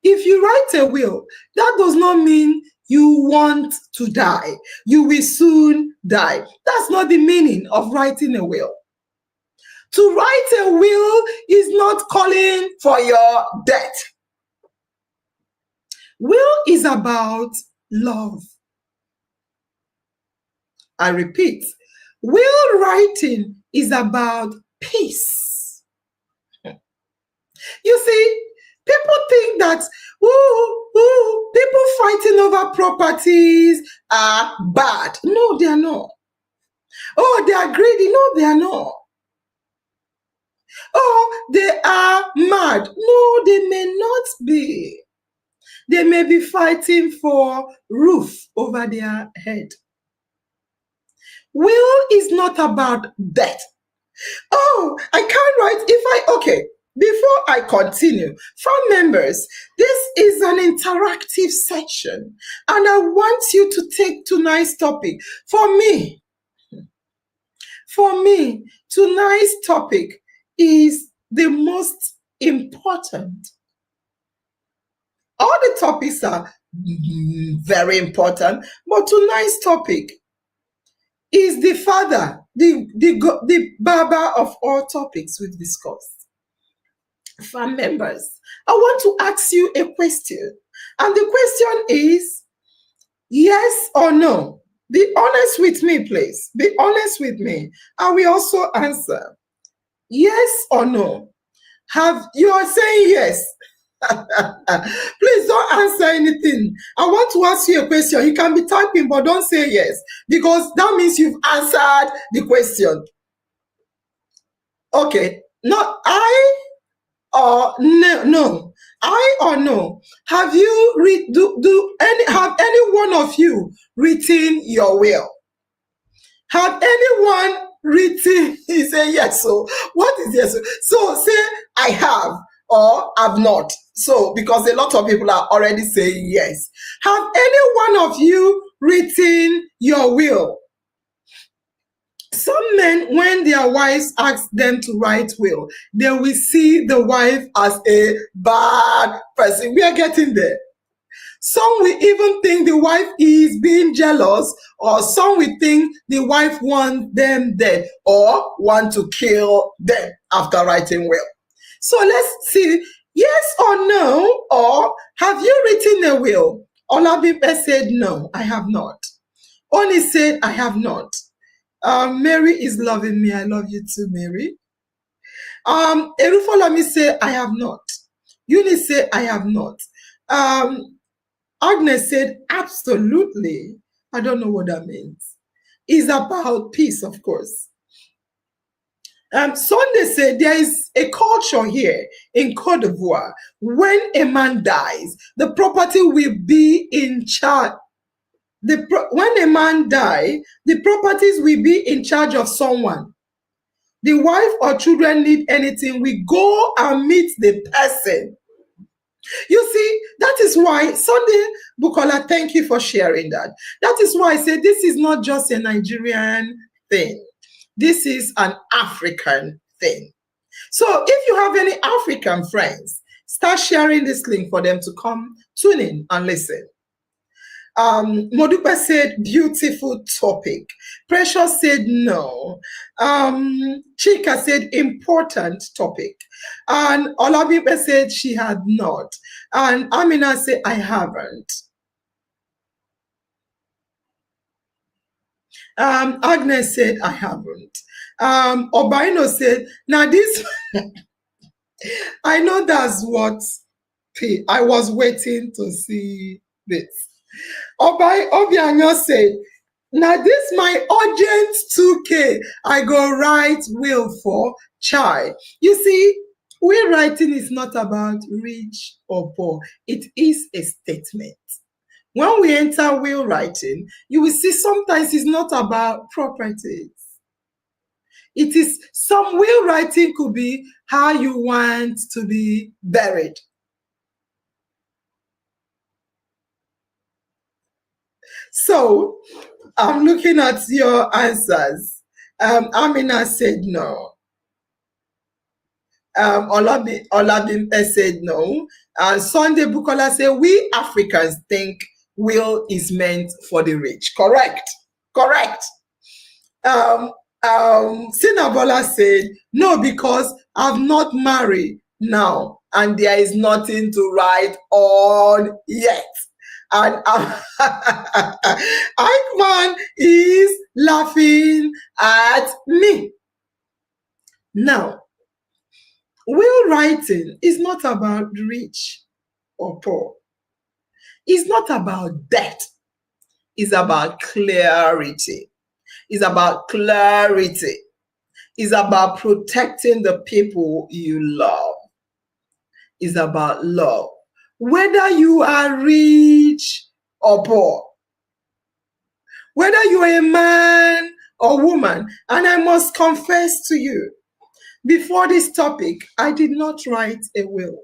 If you write a will, that does not mean you want to die. You will soon die. That's not the meaning of writing a will. To write a will is not calling for your death. Will is about love. I repeat, will writing is about peace. You see, people think that people fighting over properties are bad. No, they are not. Oh, they are greedy. No, they are not. Oh, they are mad. No, they may not be. They may be fighting for roof over their head. Will is not about death. Oh, I can't write if I, okay. Before I continue, from members, this is an interactive section, and I want you to take tonight's topic. For me, tonight's topic is the most important. All the topics are very important, but tonight's topic is the father, the Baba of all topics we've discussed. Farm members, I want to ask you a question. And the question is yes or no. Be honest with me, please. Be honest with me. I will also answer yes or no. You are saying yes. Please don't answer anything. I want to ask you a question. You can be typing, but don't say yes, because that means you've answered the question. Okay. No, I or no. I or no. Have you have any one of you written your will? Have anyone written? He said yes. So what is yes? So say I have or have not. So because a lot of people are already saying yes. Have any one of you written your will? Some men, when their wives ask them to write will, they will see the wife as a bad person. We are getting there. Some will even think the wife is being jealous, or some will think the wife wants them dead or want to kill them after writing will. So let's see, yes or no, or have you written a will? Olabipe said no, I have not. Oni said I have not. Mary is loving me. I love you too, Mary. Erufolami said I have not. Eunice said I have not. Agnes said, absolutely. I don't know what that means. It's about peace, of course. Sunday said there is a culture here in Cote d'Ivoire. When a man dies, the property will be in charge. When a man dies, the properties will be in charge of someone. The wife or children need anything, we go and meet the person. You see, that is why, Sunday Bukola, thank you for sharing that. That is why I say this is not just a Nigerian thing. This is an African thing. So if you have any African friends, start sharing this link for them to come tune in and listen. Modupe said, beautiful topic. Precious said, no. Chika said, important topic. And Olabipe said she had not. And Amina said, I haven't. Agnes said, I haven't. Obaino said, now this, I know that's what I was waiting to see this. Obianyo said, now this my urgent 2K, I go write will for child. You see, will writing is not about rich or poor. It is a statement. When we enter will writing, you will see sometimes it's not about properties. It is, some will writing could be how you want to be buried. So I'm looking at your answers. Amina said no. Olabimpe said no. And Sunday Bukola said, we Africans think will is meant for the rich. Correct. Correct. Sinabola said, no, because I've not married now and there is nothing to write on yet. And Eichmann is laughing at me. Now, will writing is not about rich or poor. It's not about debt. It's about clarity. It's about clarity. It's about protecting the people you love. It's about love. Whether you are rich or poor, whether you are a man or woman. And I must confess to you, before this topic, I did not write a will.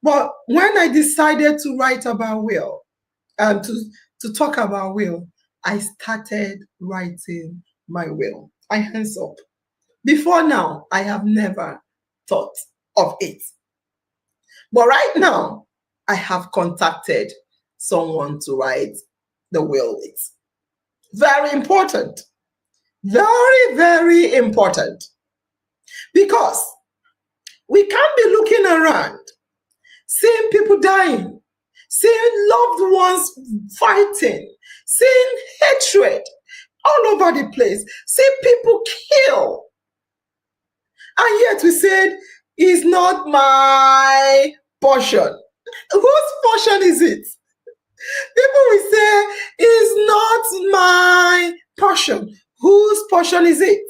But when I decided to write about will, to talk about will, I started writing my will. I hands up. Before now, I have never thought of it. But right now, I have contacted someone to write the will with. Very important. Very, very important. Because we can't be looking around, seeing people dying, seeing loved ones fighting, seeing hatred all over the place, seeing people kill. And yet we said, it's not my portion. Whose portion is it? People will say, it's not my portion. Whose portion is it?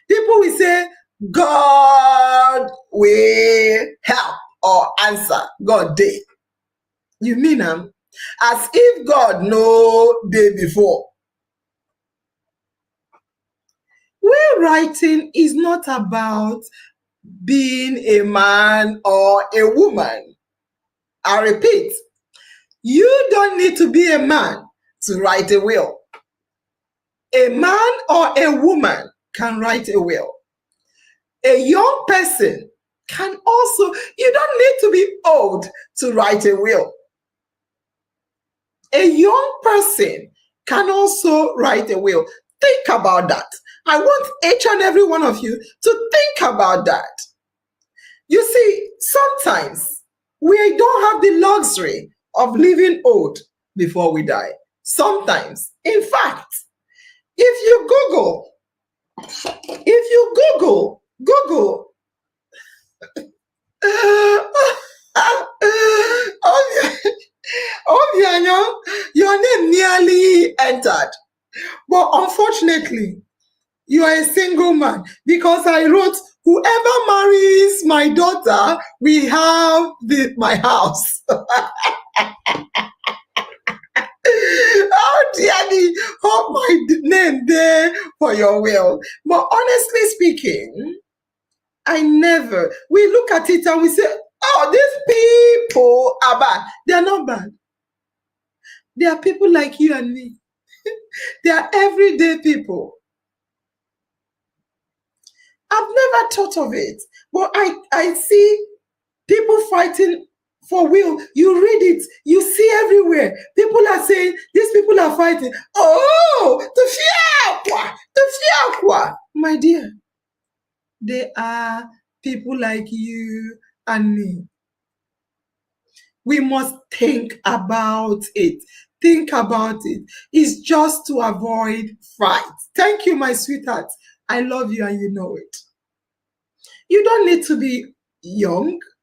People will say, God will help or answer. God did. You mean as if God know day before. Will writing is not about being a man or a woman. I repeat, you don't need to be a man to write a will. A man or a woman can write a will. A young person can also, you don't need to be old to write a will. A young person can also write a will. Think about that. I want each and every one of you to think about that. You see, sometimes we don't have the luxury of living old before we die. Sometimes, in fact, if you Google, your name nearly entered. But unfortunately, you are a single man because I wrote, whoever marries my daughter, we have my house. Oh, dear, hope my name there for your will. But honestly speaking, we look at it and we say, oh, these people are bad. They're not bad. They are people like you and me. They are everyday people. I've never thought of it, but I see people fighting for will. You read it, you see everywhere. People are saying, these people are fighting. Oh, to fear. My dear, they are people like you and me. We must think about it. Think about it. It's just to avoid fight. Thank you, my sweetheart. I love you and you know it. You don't need to be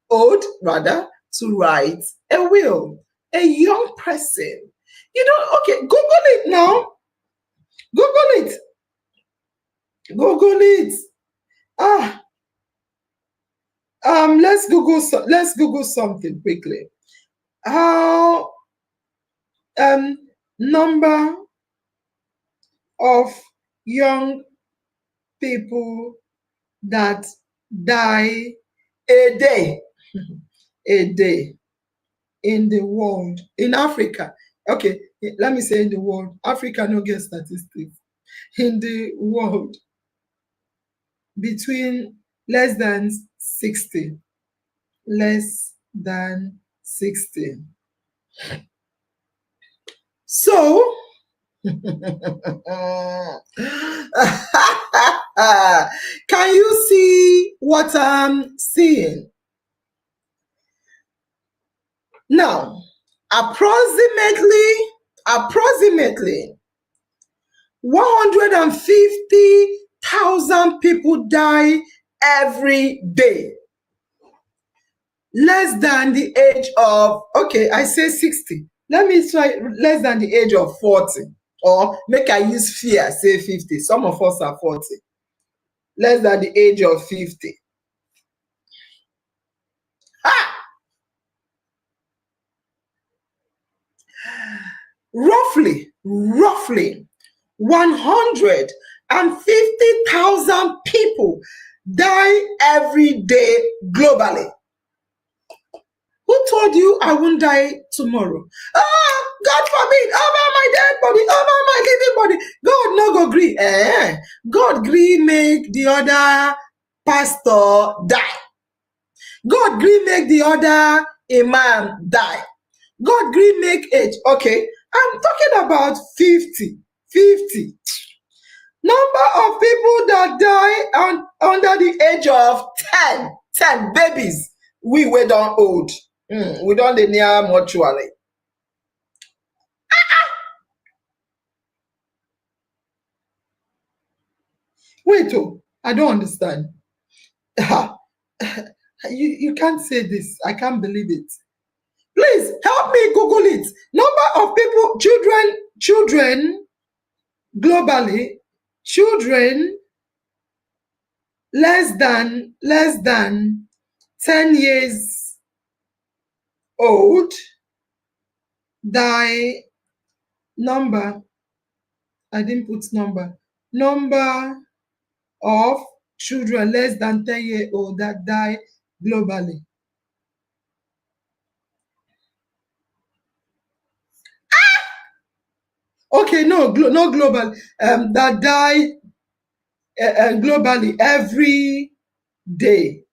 old rather, to write a will. A young person. You don't, okay, Google it now. Google it. Google it. Let's Google something quickly. How number of young people that die a day in the world, in Africa. Okay, let me say in the world. Africa no get statistics. In the world, between less than 60. Less than 60. So, can you see what I'm seeing? Now, approximately 150,000 people die every day. Less than the age of, okay, I say 60. Let me try less than the age of 40. Or make I use fear, say 50. Some of us are 40. Less than the age of 50. Roughly 150 150,000 people die every day globally. Who told you I won't die tomorrow? Ah, God forbid, over my dead body, over my living body. God no go gree. God gree make the other pastor die. God gree make the other imam die. God gree make age. Okay, I'm talking about 50. 50. Number of people that die under the age of 10 babies. We don't old. We don't near mortuary. Wait, I don't understand. You can't say this. I can't believe it. Please help me Google it. Number of people, children globally, children less than 10 years old die. Number, I didn't put number of children less than 10 years old that die globally. Okay, no global. That die globally every day.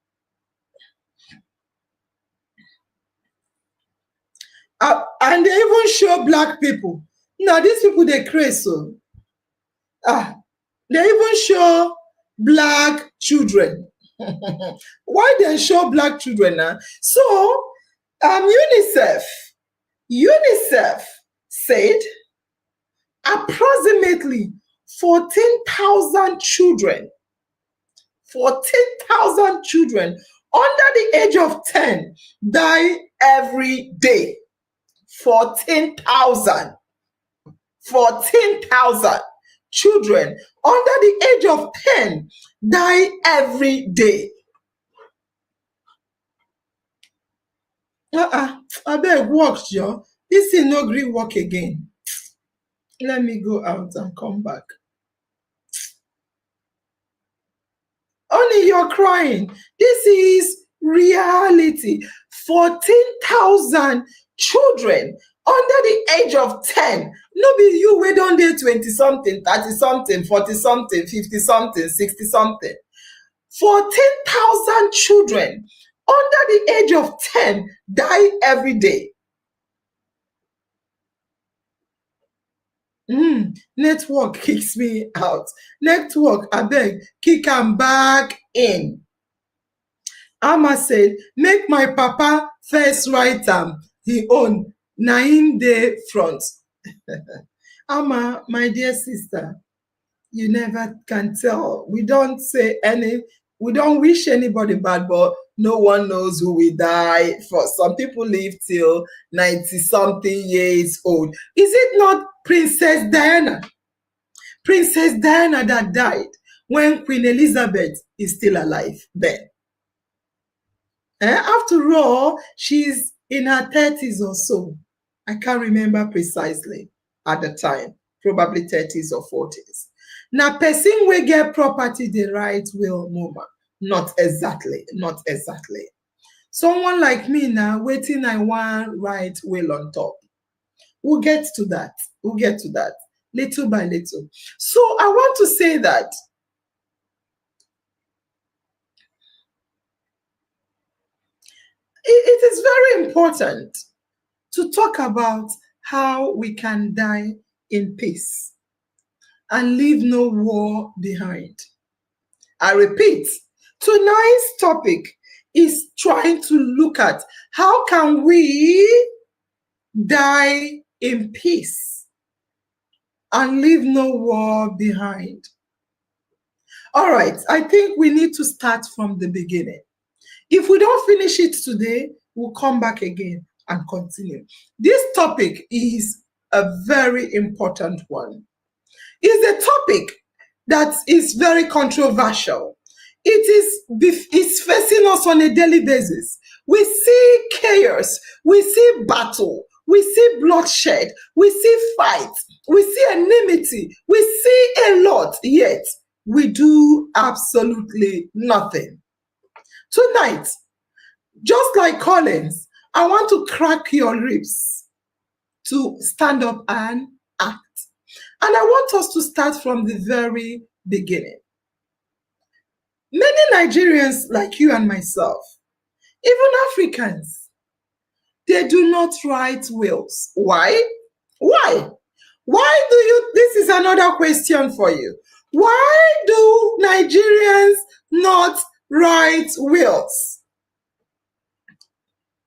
And they even show black people. Now these people they crazy so. They even show black children. Why they show black children now? So UNICEF said approximately 14,000 children under the age of 10 die every day. 14,000 children under the age of 10 die every day. I beg work, Joe. This thing no gree work again. Let me go out and come back. Only you're crying. This is reality. 14,000 children under the age of 10. No be you wey don dey 20-something, 30-something, 40-something, 50-something, 60-something. 14,000 children under the age of 10 die every day. Network kicks me out. Network, abeg, kick am back in. Ama said, make my papa first write am, he own, na him dey front. Ama, my dear sister, you never can tell. We don't wish anybody bad, but no one knows who will die first. Some people live till 90-something years old. Is it not Princess Diana? Princess Diana that died when Queen Elizabeth is still alive then. After all, she's in her 30s or so. I can't remember precisely at the time. Probably 30s or 40s. Now, person will get property the right will moment. Not exactly. Someone like me now, waiting I want right will on top. We'll get to that. Little by little. So I want to say that it is very important to talk about how we can die in peace and leave no war behind. I repeat, tonight's topic is trying to look at how can we die in peace and leave no war behind. All right, I think we need to start from the beginning. If we don't finish it today, we'll come back again and continue. This topic is a very important one. It's a topic that is very controversial. It's facing us on a daily basis. We see chaos, we see battle, we see bloodshed, we see fights, we see enmity, we see a lot, yet we do absolutely nothing. Tonight, just like Collins, I want to crack your ribs to stand up and act. And I want us to start from the very beginning. Many Nigerians, like you and myself, even Africans, they do not write wills. Why? Why? Why do you? This is another question for you. Why do Nigerians not write wills?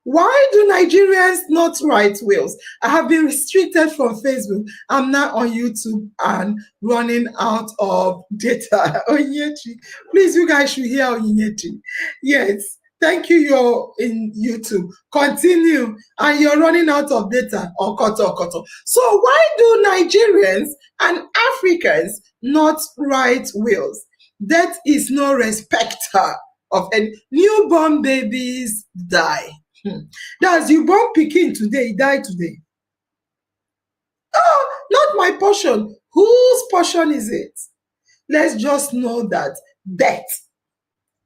Why do Nigerians not write wills? I have been restricted from Facebook. I'm now on YouTube and running out of data. Onyechi, please, you guys should hear Onyechi. Yes, thank you. You're in YouTube. Continue, and you're running out of data. Okoto. So why do Nigerians and Africans not write wills? That is no respecter of any newborn babies die. That's you born Peking today, he died today. Oh, not my portion. Whose portion is it? Let's just know that death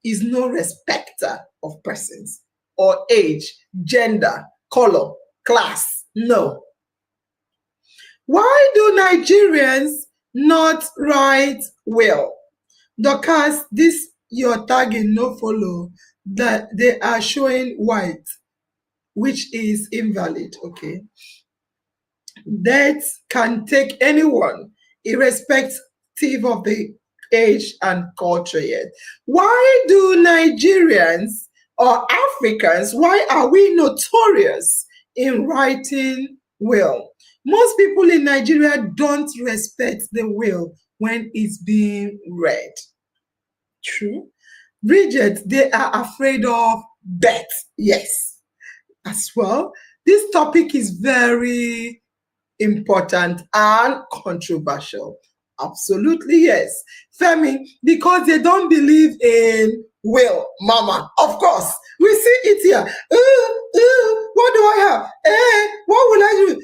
is no respecter of persons or age, gender, color, class. No. Why do Nigerians not write will? Because this your tagging no follow that they are showing white, which is invalid, okay? Death can take anyone, irrespective of the age and culture yet. Why do Nigerians or Africans, why are we notorious in writing will? Most people in Nigeria don't respect the will when it's being read. True. Bridget, they are afraid of death. Yes. As well, this topic is very important and controversial. Absolutely, yes. Femi, because they don't believe in will, mama. Of course, we see it here. What do I have? What will I do?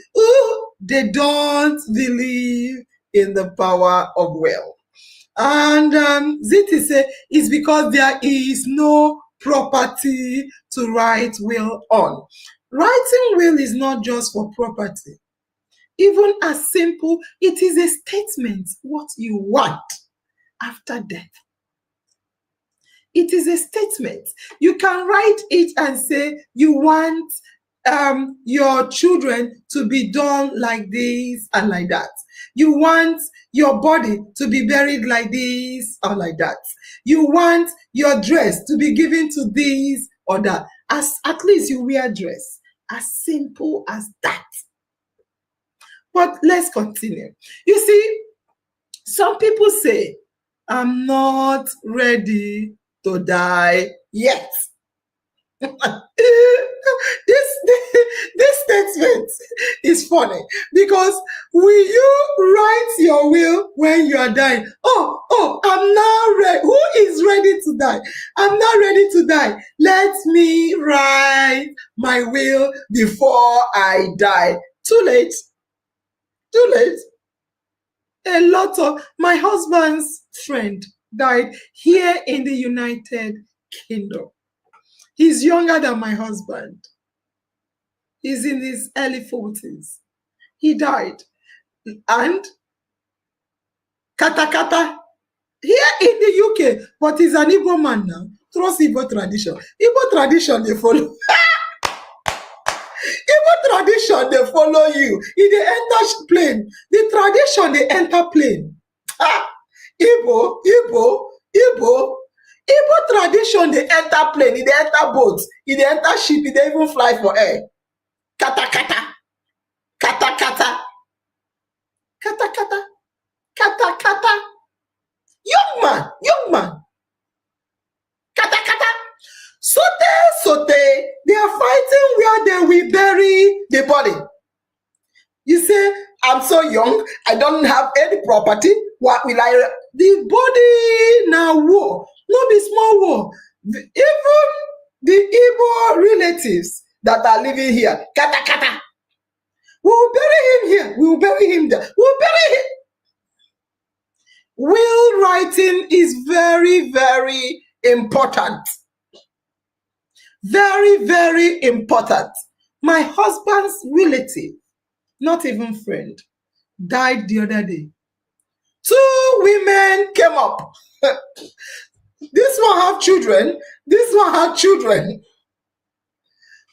They don't believe in the power of will. And Ziti say it's because there is no property to write will on. Writing will is not just for property. Even as simple, it is a statement what you want after death. It is a statement. You can write it and say you want your children to be done like this and like that. You want your body to be buried like this or like that. You want your dress to be given to this or that. As at least you wear dress. As simple as that. But let's continue. You see, some people say, I'm not ready to die yet. This statement is funny because will you write your will when you are dying? Oh, I'm now ready. Who is ready to die? I'm not ready to die. Let me write my will before I die. Too late. Too late. A lot of my husband's friend died here in the United Kingdom. He's younger than my husband. He's in his early 40s. He died. And kata here in the UK, but he's an Igbo man now. Trust Igbo tradition. Igbo tradition, they follow. Igbo tradition, they follow you. If they enter plane, the tradition, they enter plane. Igbo tradition, they enter plane, they enter boat, they enter ship, they even fly for air. Kata. Young man. Kata. Sote. They are fighting where they will bury the body. You say, I'm so young, I don't have any property. What will I? The body now war. No be small war. Even the Igbo relatives that are living here, kata. We will bury him here. We will bury him there. We will bury him. Will writing is very, very important. Very, very important. My husband's relative, not even friend, died the other day. 2 women came up. This one have children. This one have children.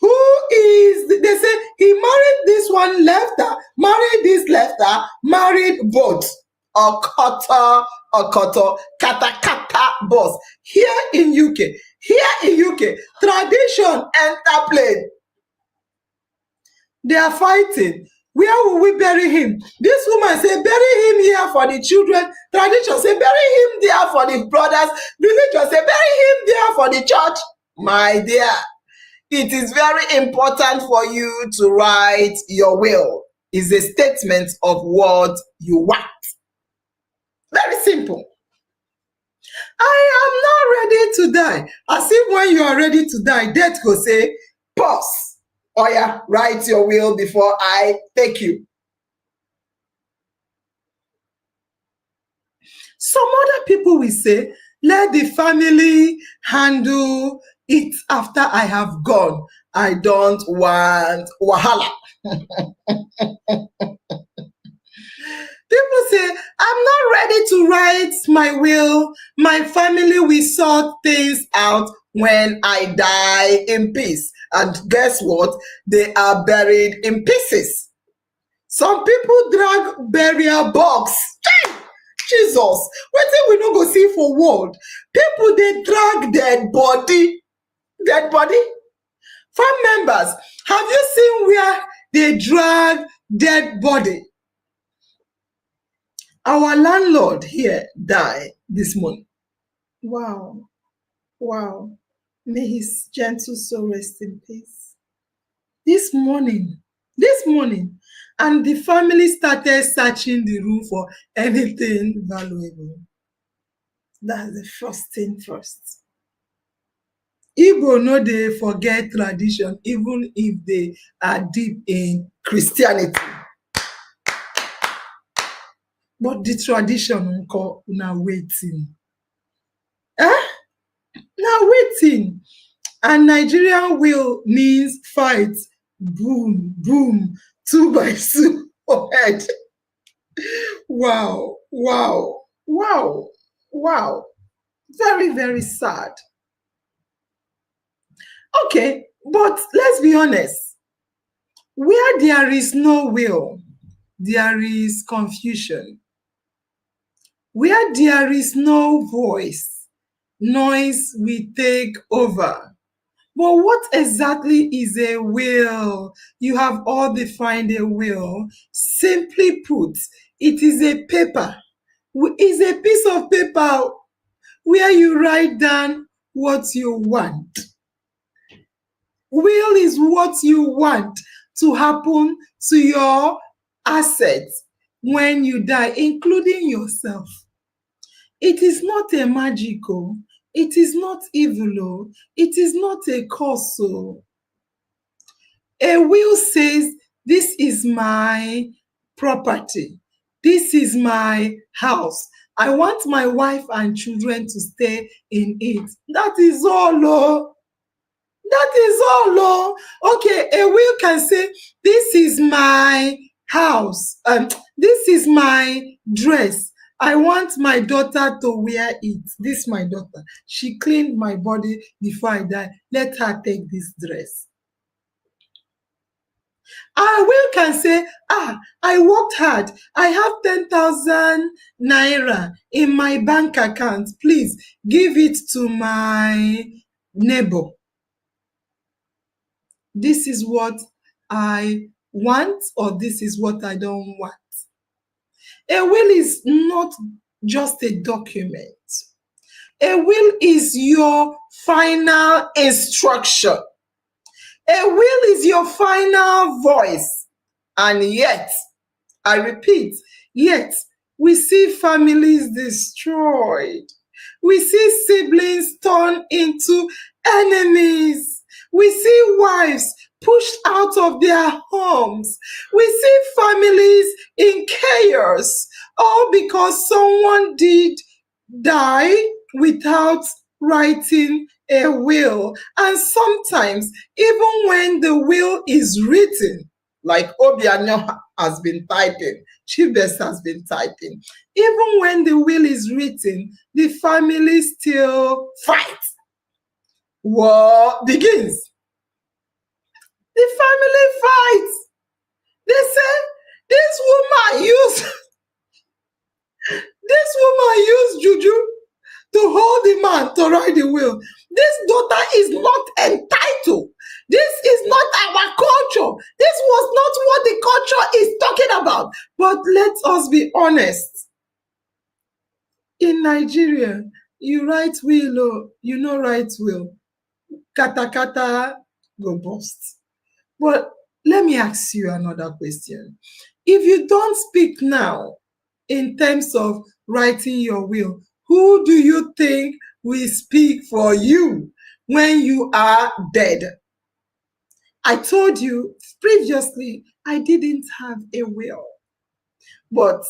Who is, they say he married this one, left her, married this, left her, married both. Kata, kata boss. Here in UK, tradition enter play. They are fighting. Where will we bury him? This woman say, bury him here for the children. Tradition say, bury him there for the brothers. Religion say, bury him there for the church. My dear, it is very important for you to write your will. It's a statement of what you want. Very simple. I am not ready to die. As if when you are ready to die, death go say, pause. Oh yeah, write your will before I take you. Some other people will say, let the family handle it after I have gone. I don't want wahala. People say, I'm not ready to write my will. My family will sort things out when I die in peace. And guess what? They are buried in pieces. Some people drag burial box. Jesus, wetin we no go see for world? People, they drag dead body. Dead body? Farm members, have you seen where they drag dead body? Our landlord here died this morning. Wow. Wow. May his gentle soul rest in peace. This morning, and the family started searching the room for anything valuable. That's the first thing first. Igbo no dey forget tradition, even if they are deep in Christianity. But the tradition now waiting. Now waiting. And Nigerian will means fight. Boom, boom, 2 by 2 head. Wow, wow, wow, wow. Very, very sad. Okay, but let's be honest. Where there is no will, there is confusion. Where there is no voice, noise will take over. But what exactly is a will? You have all defined a will. Simply put, it is a paper. It's a piece of paper where you write down what you want. Will is what you want to happen to your assets when you die, including yourself. It is not a magical. It is not evil. It is not a curse. A will says, this is my property. This is my house. I want my wife and children to stay in it. That is all. That is all. Okay, a will can say, this is my house. This is my dress. I want my daughter to wear it. This is my daughter. She cleaned my body before I die. Let her take this dress. I will can say, I worked hard. I have 10,000 naira in my bank account. Please give it to my neighbor. This is what I want, or this is what I don't want. A will is not just a document. A will is your final instruction. A will is your final voice. And yet, I repeat, yet we see families destroyed. We see siblings turned into enemies. We see wives pushed out of their homes. We see families in chaos, all because someone did die without writing a will. And sometimes, even when the will is written, like Obiano has been typing, Chibes has been typing, even when the will is written, the family still fights. War begins. The family fights. They say this woman used this woman used juju to hold the man to write the will. This daughter is not entitled. This is not our culture. This was not what the culture is talking about. But let us be honest. In Nigeria, you write will, or you no write will. Kata kata go bust. But let me ask you another question. If you don't speak now in terms of writing your will, who do you think will speak for you when you are dead? I told you previously I didn't have a will. But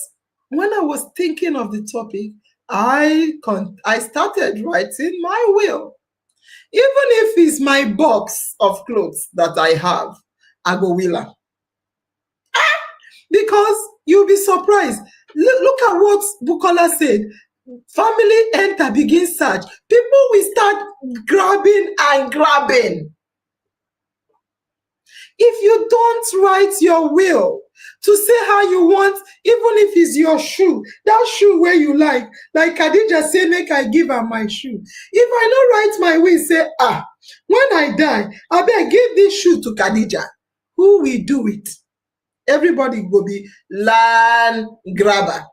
when I was thinking of the topic, I started writing my will. Even if it's my box of clothes that I have, I go will her. Because you'll be surprised. Look at what Bukola said. Family enter, begin search. People will start grabbing and grabbing. If you don't write your will to say how you want, even if it's your shoe, that shoe where you like Khadija say, make I give her my shoe. If I don't write my will, say, when I die, I better give this shoe to Khadija. Who will do it? Everybody will be land grabber.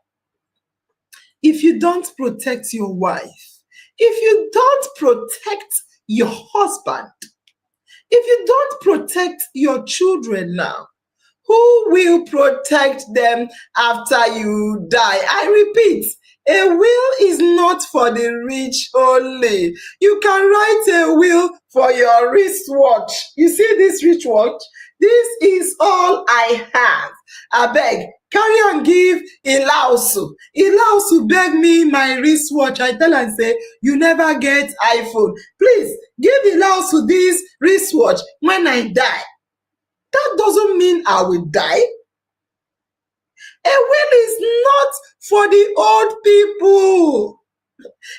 If you don't protect your wife, if you don't protect your husband, if you don't protect your children now, who will protect them after you die? I repeat, a will is not for the rich only. You can write a will for your wristwatch. You see this wristwatch? This is all I have. I beg, carry and give Ilausu. Ilausu beg me my wristwatch. I tell and say, you never get iPhone. Please, give Ilausu this wristwatch when I die. That doesn't mean I will die. A will is not for the old people.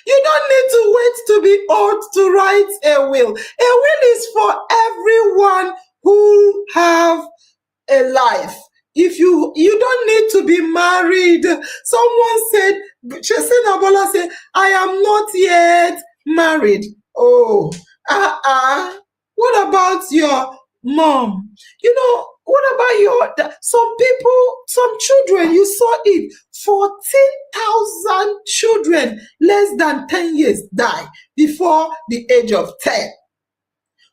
You don't need to wait to be old to write a will. A will is for everyone who have a life. If you don't need to be married. Someone said, Chesina Bola said, I am not yet married. Oh, what about your mom? You know, what about some people, some children, you saw it, 14,000 children less than 10 years die before the age of 10.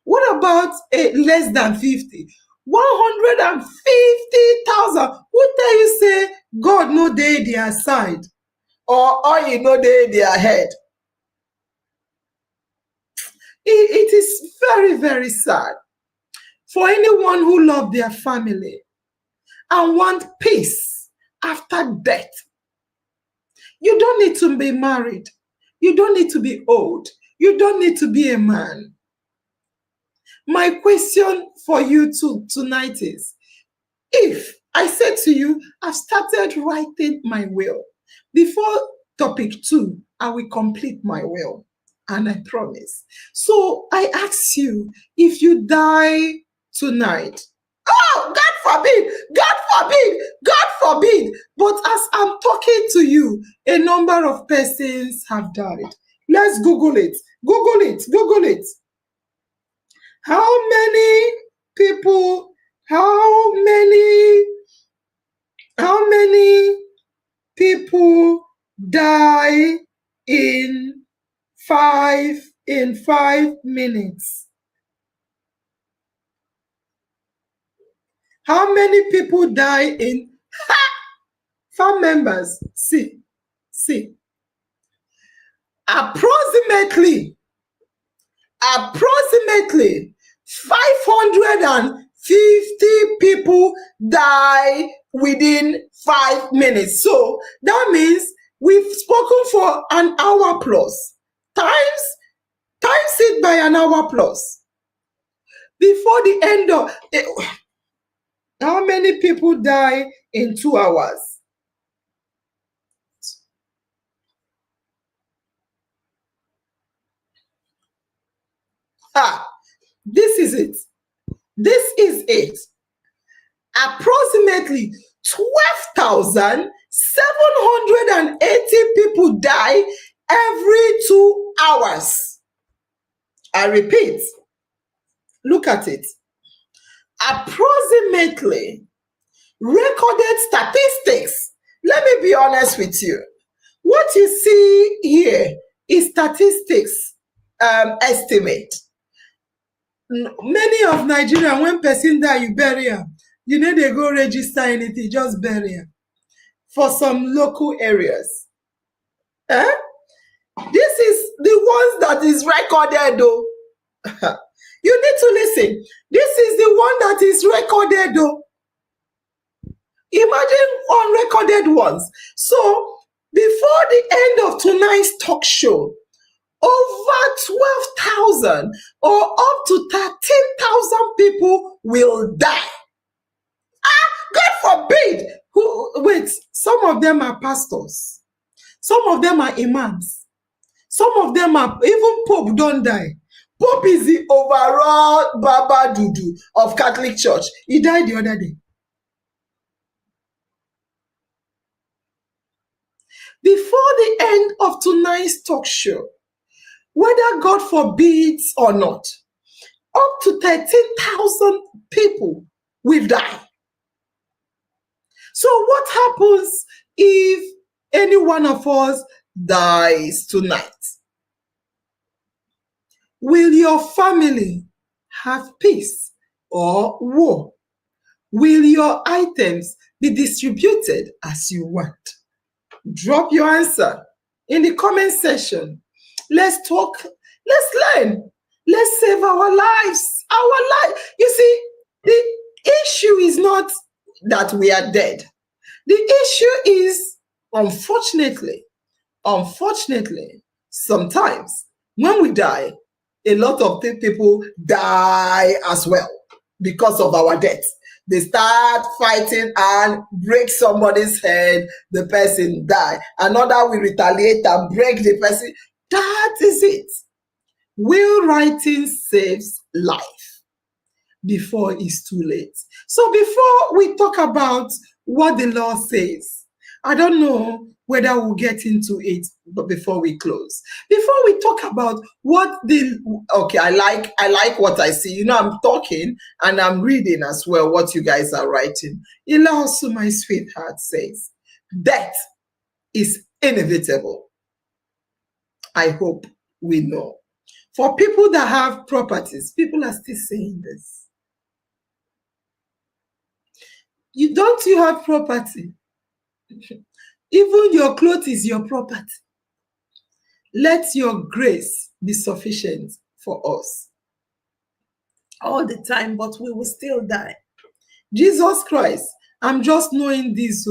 What about less than 50? 150,000. Who tell you say God no dey their side or oil no dey their head? It is very, very sad for anyone who love their family and want peace after death. You don't need to be married. You don't need to be old. You don't need to be a man. My question for you tonight is, if I said to you, I've started writing my will, before topic 2, I will complete my will, and I promise. So I ask you, if you die tonight, oh, God forbid, God forbid, God forbid. But as I'm talking to you, a number of persons have died. Let's Google it. Google it. Google it. How many people, how many people die in 5 minutes? How many people die in farm members? See. Approximately 550 people die within 5 minutes. So that means we've spoken for an hour plus. Times it by an hour plus. Before the end of how many people die in 2 hours? This is it. This is it. Approximately 12,780 people die every 2 hours. I repeat, look at it. Approximately recorded statistics. Let me be honest with you. What you see here is statistics estimate. Many of Nigerian, when person die, you bury am. You know they go register anything, just bury am. For some local areas. This is the ones that is recorded though. You need to listen. This is the one that is recorded though. Imagine unrecorded ones. So before the end of tonight's talk show, over 12,000 or up to 13,000 people will die. God forbid. Wait, some of them are pastors. Some of them are imams. Some of them are, even Pope don't die. Pope is the overall Baba Dudu of Catholic Church. He died the other day. Before the end of tonight's talk show, whether God forbids or not, up to 13,000 people will die. So what happens if any one of us dies tonight? Will your family have peace or war? Will your items be distributed as you want? Drop your answer in the comment section. Let's talk. Let's learn. Let's save our lives. You see, the issue is not that we are dead. The issue is, unfortunately, sometimes when we die, a lot of people die as well because of our death. They start fighting and break somebody's head, the person die. Another will retaliate and break the person. That is it. Will writing saves life before it's too late. So before we talk about what the law says, I don't know whether we'll get into it, but before we close, before we talk about what I like what I see. You know, I'm talking and I'm reading as well what you guys are writing. Ilaosu, my sweetheart, says, death is inevitable. I hope we know. For people that have properties, people are still saying this. Don't you have property? Even your clothes is your property. Let your grace be sufficient for us all the time, but we will still die. Jesus Christ, I'm just knowing this,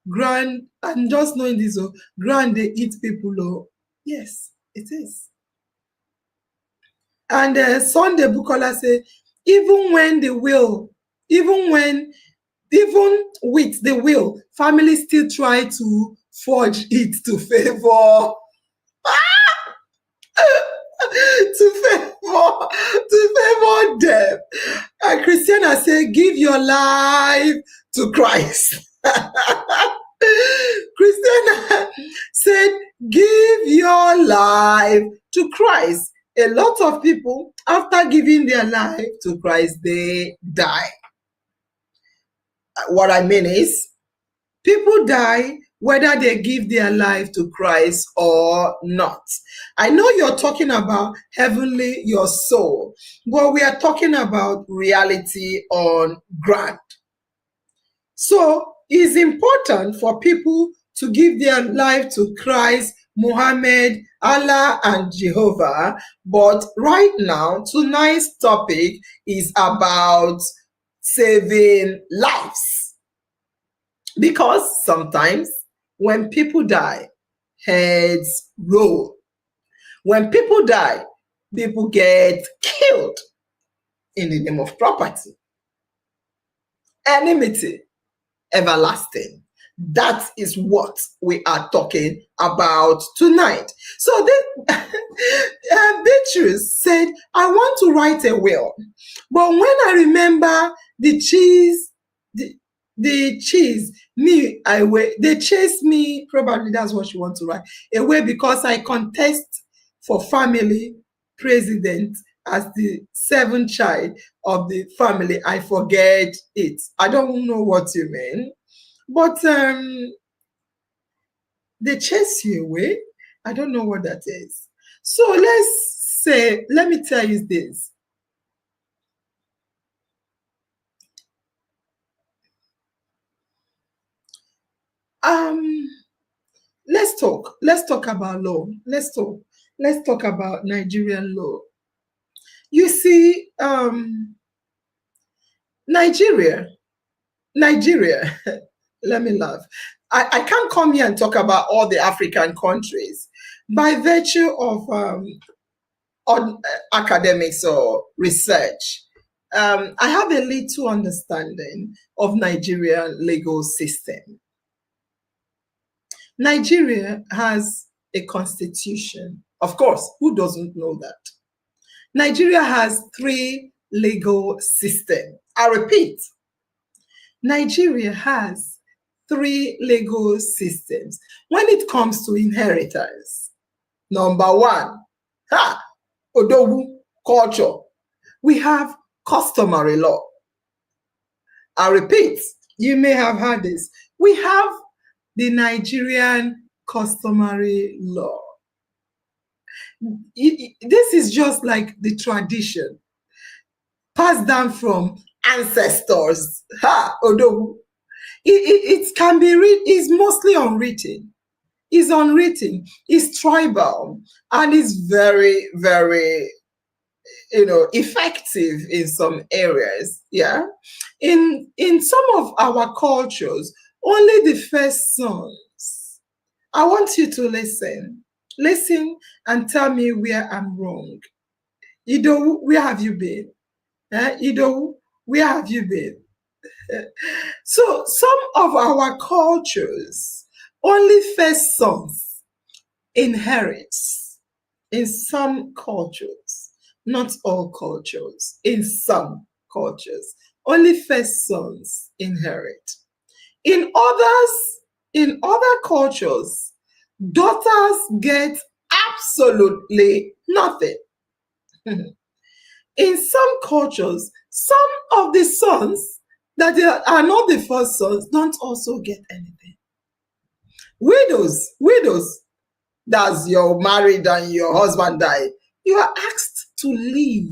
grand, they eat people, yes, it is. And Sunday Bukola say, even with the will, families still try to forge it to favor them. And Christiana say, give your life to Christ. Christiana said, give your life to Christ. A lot of people, after giving their life to Christ, they die. What I mean is, people die whether they give their life to Christ or not. I know you're talking about heavenly, your soul, but we are talking about reality on ground. So it's important for people to give their life to Christ Muhammad, Allah, and Jehovah. But right now, tonight's topic is about saving lives. Because sometimes when people die, heads roll. When people die, people get killed in the name of property, enmity, everlasting. That is what we are talking about tonight. So then, Beatrice said, I want to write a will, but when I remember the cheese, the cheese, me, they chase me, probably that's what she wants to write, away because I contest for family president as the seventh child of the family. I forget it. I don't know what you mean. But they chase you away. I don't know what that is. So let me tell you this. Let's talk. Let's talk about law. Let's talk about Nigerian law. You see, Nigeria, let me laugh. I can't come here and talk about all the African countries by virtue of on academics or research. I have a little understanding of Nigerian legal system. Nigeria has a constitution. Of course, who doesn't know that? Nigeria has three legal systems. I repeat, Nigeria has three legal systems when it comes to inheritance. Number one, Odogu culture. We have customary law. I repeat, you may have heard this. We have the Nigerian customary law. This is just like the tradition passed down from ancestors. Odogu. It can be read, it's mostly unwritten. It's unwritten, it's tribal, and it's very, very, effective in some areas. Yeah. In some of our cultures, only the first sons. I want you to listen. Listen and tell me where I'm wrong. Ido, where have you been? Ido, where have you been? So some of our cultures, only first sons inherits. In some cultures, not all cultures, in some cultures, only first sons inherit. In other cultures, daughters get absolutely nothing. In some cultures, some of the sons that are not the first sons don't also get anything. Widows, that's you're married and your husband died, you are asked to leave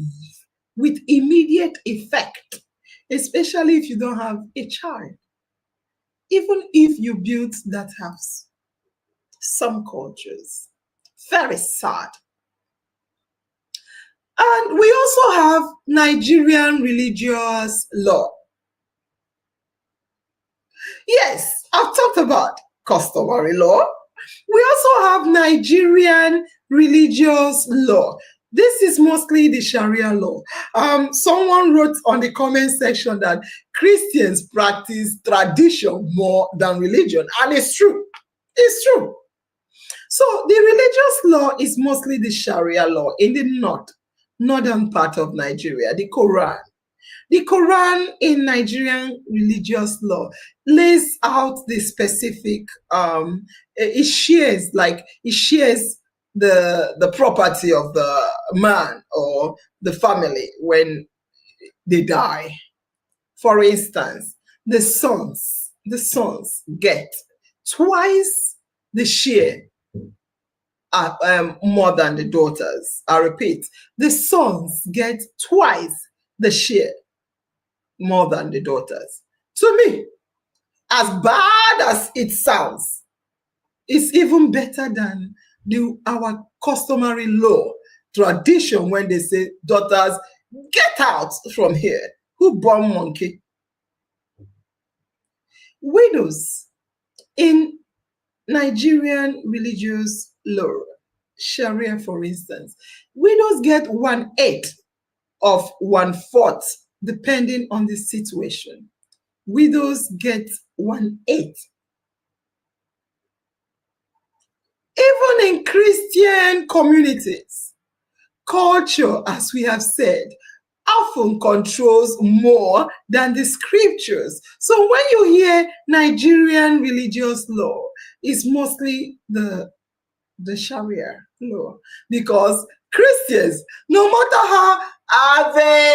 with immediate effect, especially if you don't have a child, even if you built that house. Some cultures, very sad. And we also have Nigerian religious law. Yes, I've talked about customary law. We also have Nigerian religious law. This is mostly the Sharia law. Someone wrote on the comment section that Christians practice tradition more than religion, and it's true. It's true. So the religious law is mostly the Sharia law in the northern part of Nigeria, the Quran. The Quran in Nigerian religious law lays out the specific, it shares the property of the man or the family when they die. For instance, the sons get twice the share more than the daughters. I repeat, the sons get twice the share more than the daughters. To me, as bad as it sounds, it's even better than our customary law, tradition, when they say, daughters, get out from here. Who born monkey? Widows in Nigerian religious law, Sharia, for instance, widows get 1/8 of 1/4, depending on the situation. Widows get 1/8. Even in Christian communities, culture, as we have said, often controls more than the scriptures. So when you hear Nigerian religious law, it's mostly the Sharia law, because Christians, no matter how Ave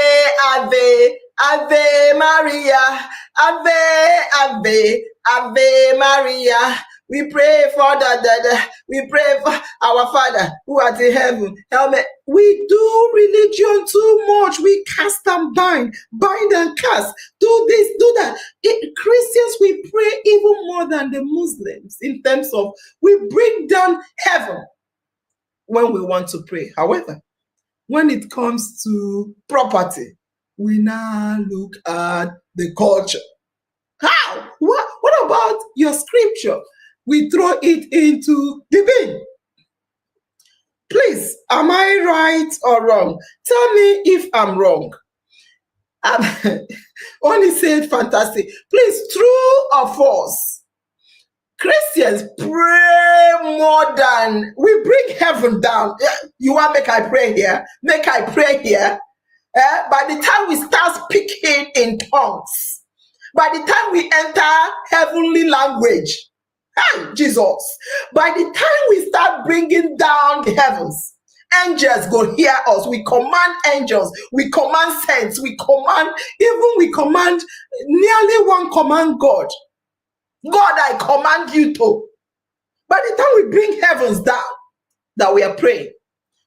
Maria, Ave Maria, we pray for we pray for our Father who art in heaven. Help me. We do religion too much. We cast and bind and cast. Do this, do that. Christians, we pray even more than the Muslims in terms of we bring down heaven when we want to pray. However, when it comes to property, we now look at the culture. How? What about your scripture? We throw it into the bin. Please, am I right or wrong? Tell me if I'm wrong. Only said fantastic. Please, true or false? Christians pray more than we bring heaven down. You want make I pray here? Make I pray here? By the time we start speaking in tongues, by the time we enter heavenly language, Jesus, by the time we start bringing down the heavens, angels go hear us. We command angels, we command saints, we command nearly one command God. God, I command you to. By the time we bring heavens down, that we are praying.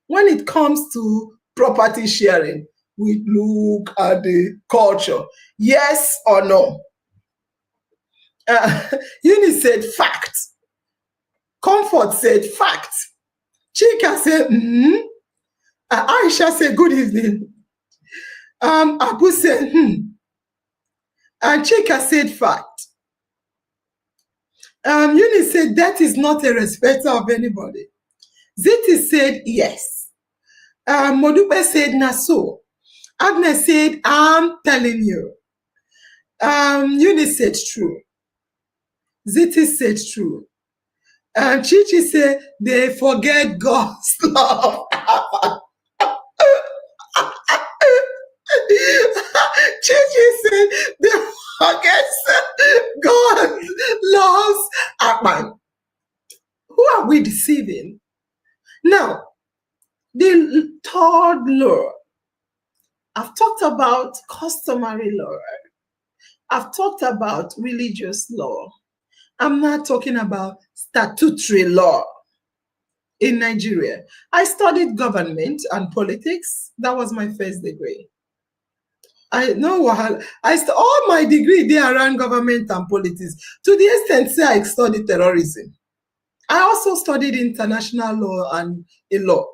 When it comes to property sharing, we look at the culture. Yes or no? Eunice said fact. Comfort said fact. Chika said, Aisha said, good evening. Abu said, And Chika said fact. Eunice said, that is not a respecter of anybody. Ziti said, yes. Modupe said, Naso. Agnes said, I'm telling you. Eunice said, true. Ziti said, true. Chichi said, they forget God's love. Chichi said, they forget God loves Akman. Who are we deceiving? Now, the third law. I've talked about customary law. I've talked about religious law. I'm not talking about statutory law in Nigeria. I studied government and politics. That was my first degree. I know all my degree there around government and politics. To the extent say I studied terrorism. I also studied international law and a law.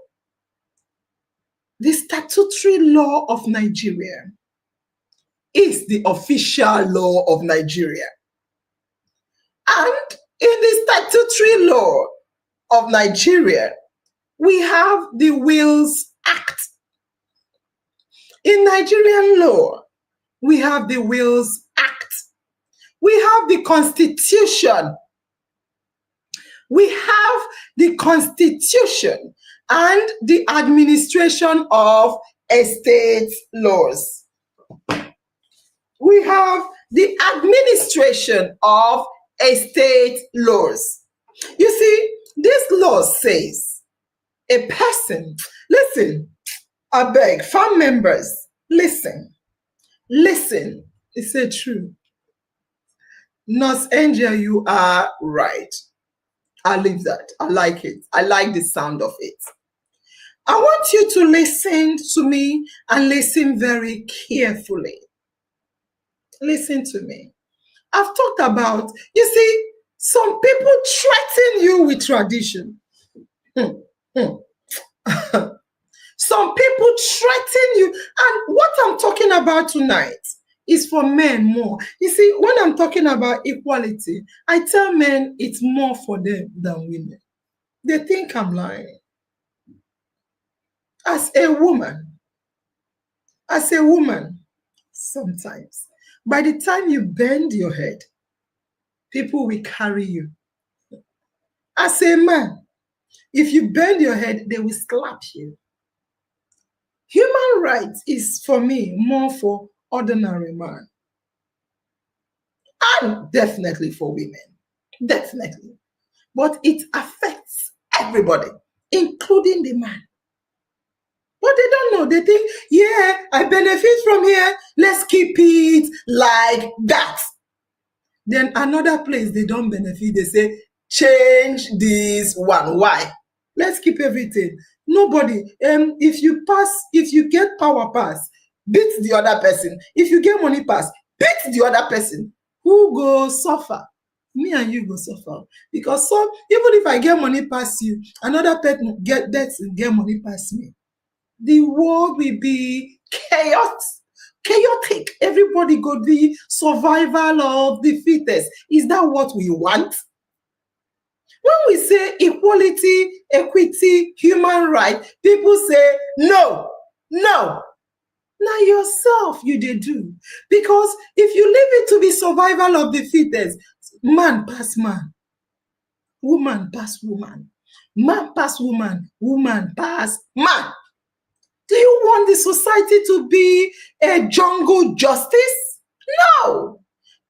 The statutory law of Nigeria is the official law of Nigeria. And in the statutory law of Nigeria, we have the Wills Act. In Nigerian law, we have the Wills Act. We have the Constitution. We have the Constitution and the administration of estate laws. We have the administration of estate laws. You see, this law says a person, listen, I beg, farm members, listen, it's a true. Nurse Angel, you are right. I leave that. I like it. I like the sound of it. I want you to listen to me and listen very carefully. Listen to me. I've talked about, you see, some people threaten you with tradition. Some people threaten you. And what I'm talking about tonight is for men more. You see, when I'm talking about equality, I tell men it's more for them than women. They think I'm lying. As a woman, sometimes, by the time you bend your head, people will carry you. As a man, if you bend your head, they will slap you. Human rights is for me more for ordinary man and definitely for women. Definitely. But it affects everybody, including the man. But they don't know. They think, yeah, I benefit from here. Let's keep it like that. Then another place they don't benefit, they say, change this one. Why? Let's keep everything. Nobody, if you get power pass, beat the other person. If you get money pass, beat the other person. Who go suffer? Me and you go suffer. Because so even if I get money pass you, another person get money pass me. The world will be chaotic. Everybody go be survival of the fittest. Is that what we want? When we say equality, equity, human right, people say no, no. Now yourself you dey do. Because if you leave it to be survival of the fittest, man pass man, woman pass woman, man pass woman, woman pass man. Do you want the society to be a jungle justice? No.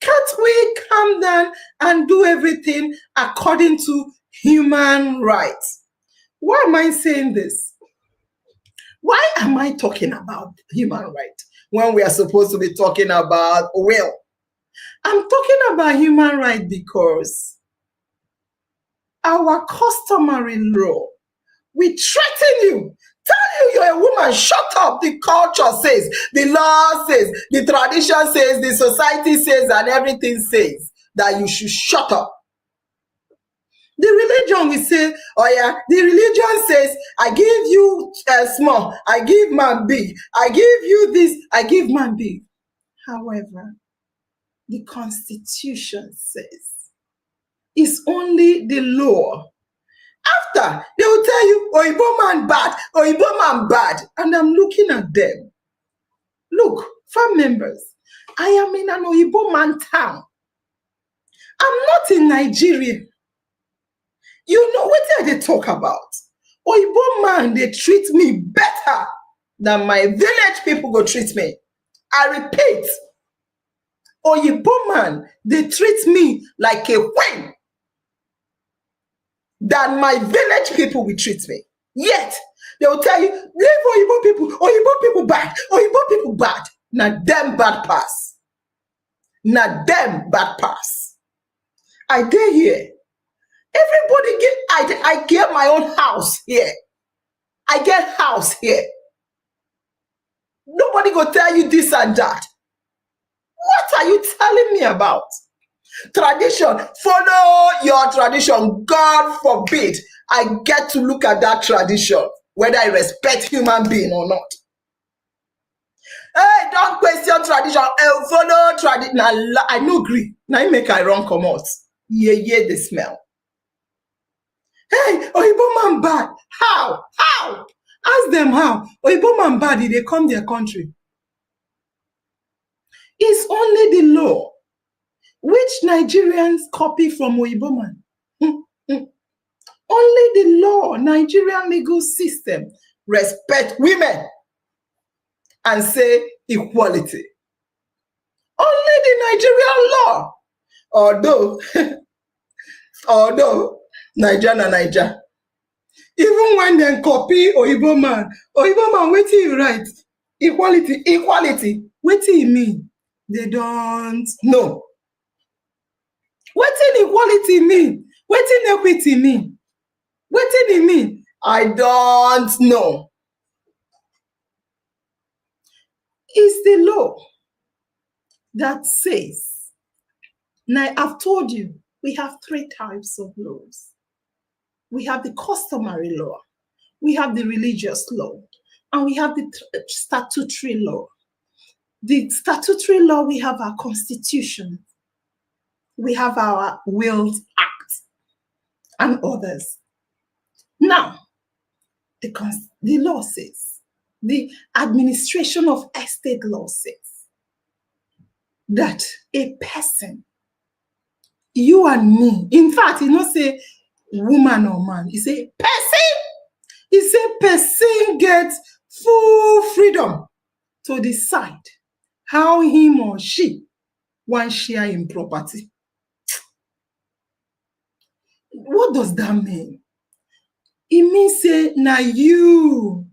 Can't we calm down and do everything according to human rights? Why am I saying this? Why am I talking about human rights when we are supposed to be talking about will? I'm talking about human rights because our customary law, we threaten you. Tell you you're a woman, shut up. The culture says, the law says, the tradition says, the society says, and everything says that you should shut up. The religion will say, oh yeah, the religion says, I give you small, I give man big, I give you this, I give man big. However, the Constitution says it's only the law. After, they will tell you, Oyibo man bad, Oyibo man bad. And I'm looking at them. Look, farm members, I am in an Oyibo man town. I'm not in Nigeria. You know what they talk about? Oyibo man, they treat me better than my village people go treat me. I repeat, Oyibo man, they treat me like a queen than my village people will treat me. Yet, they will tell you, leave Oyibo people bad, Oyibo people bad. Now them bad pass. Now them bad pass. I dare here. Everybody I get my own house here. I get house here. Nobody go tell you this and that. What are you telling me about? Tradition. Follow your tradition. God forbid I get to look at that tradition, whether I respect human being or not. Hey, don't question tradition. Follow tradition. I no agree. Now you make I run come out. Yeah, the smell. Hey, Oyibo man bad. How? How? Ask them how. Oyibo man bad if they come their country. It's only the law which Nigerians copy from Oyibo man. Only the law, Nigerian legal system, respect women and say equality. Only the Nigerian law. Although Niger. Even when they copy Oyibo man, wetin he write? Equality. Wetin he mean? They don't know. Wetin equality mean? Wetin equity mean? Wetin e mean? I don't know. It's the law that says, now I've told you, we have 3 types of laws. we have the customary law, we have the religious law, and we have the statutory law. The statutory law, we have our constitution, we have our Wills Act, and others. Now, the law says, the administration of estate law says that a person, you and me, in fact, you don't say woman or man, you say person. You say person gets full freedom to decide how him or she want share in property. What does that mean? It means say na you,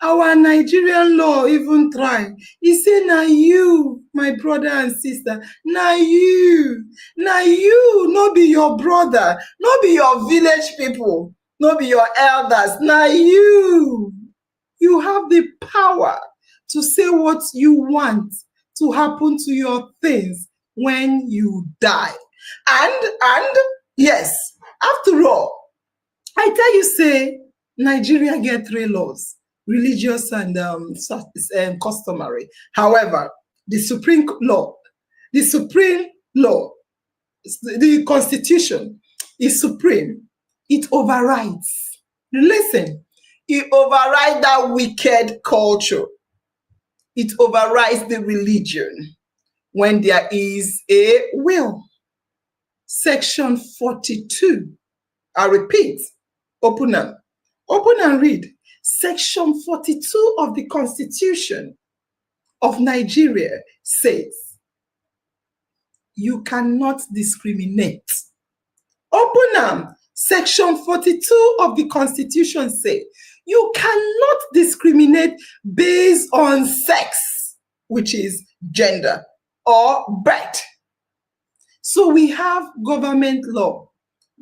our Nigerian law even try. He say na you, my brother and sister, na you, no be your brother, no be your village people, no be your elders, na you. You have the power to say what you want to happen to your things when you die. And yes, after all, I tell you, say, Nigeria get 3 laws, religious and customary. However, the supreme law, the constitution is supreme. It overrides. Listen, it overrides that wicked culture. It overrides the religion when there is a will. Section 42. I repeat, open and read. Section 42 of the Constitution of Nigeria says, you cannot discriminate. Open them. Section 42 of the Constitution says, you cannot discriminate based on sex, which is gender, or birth. So we have government law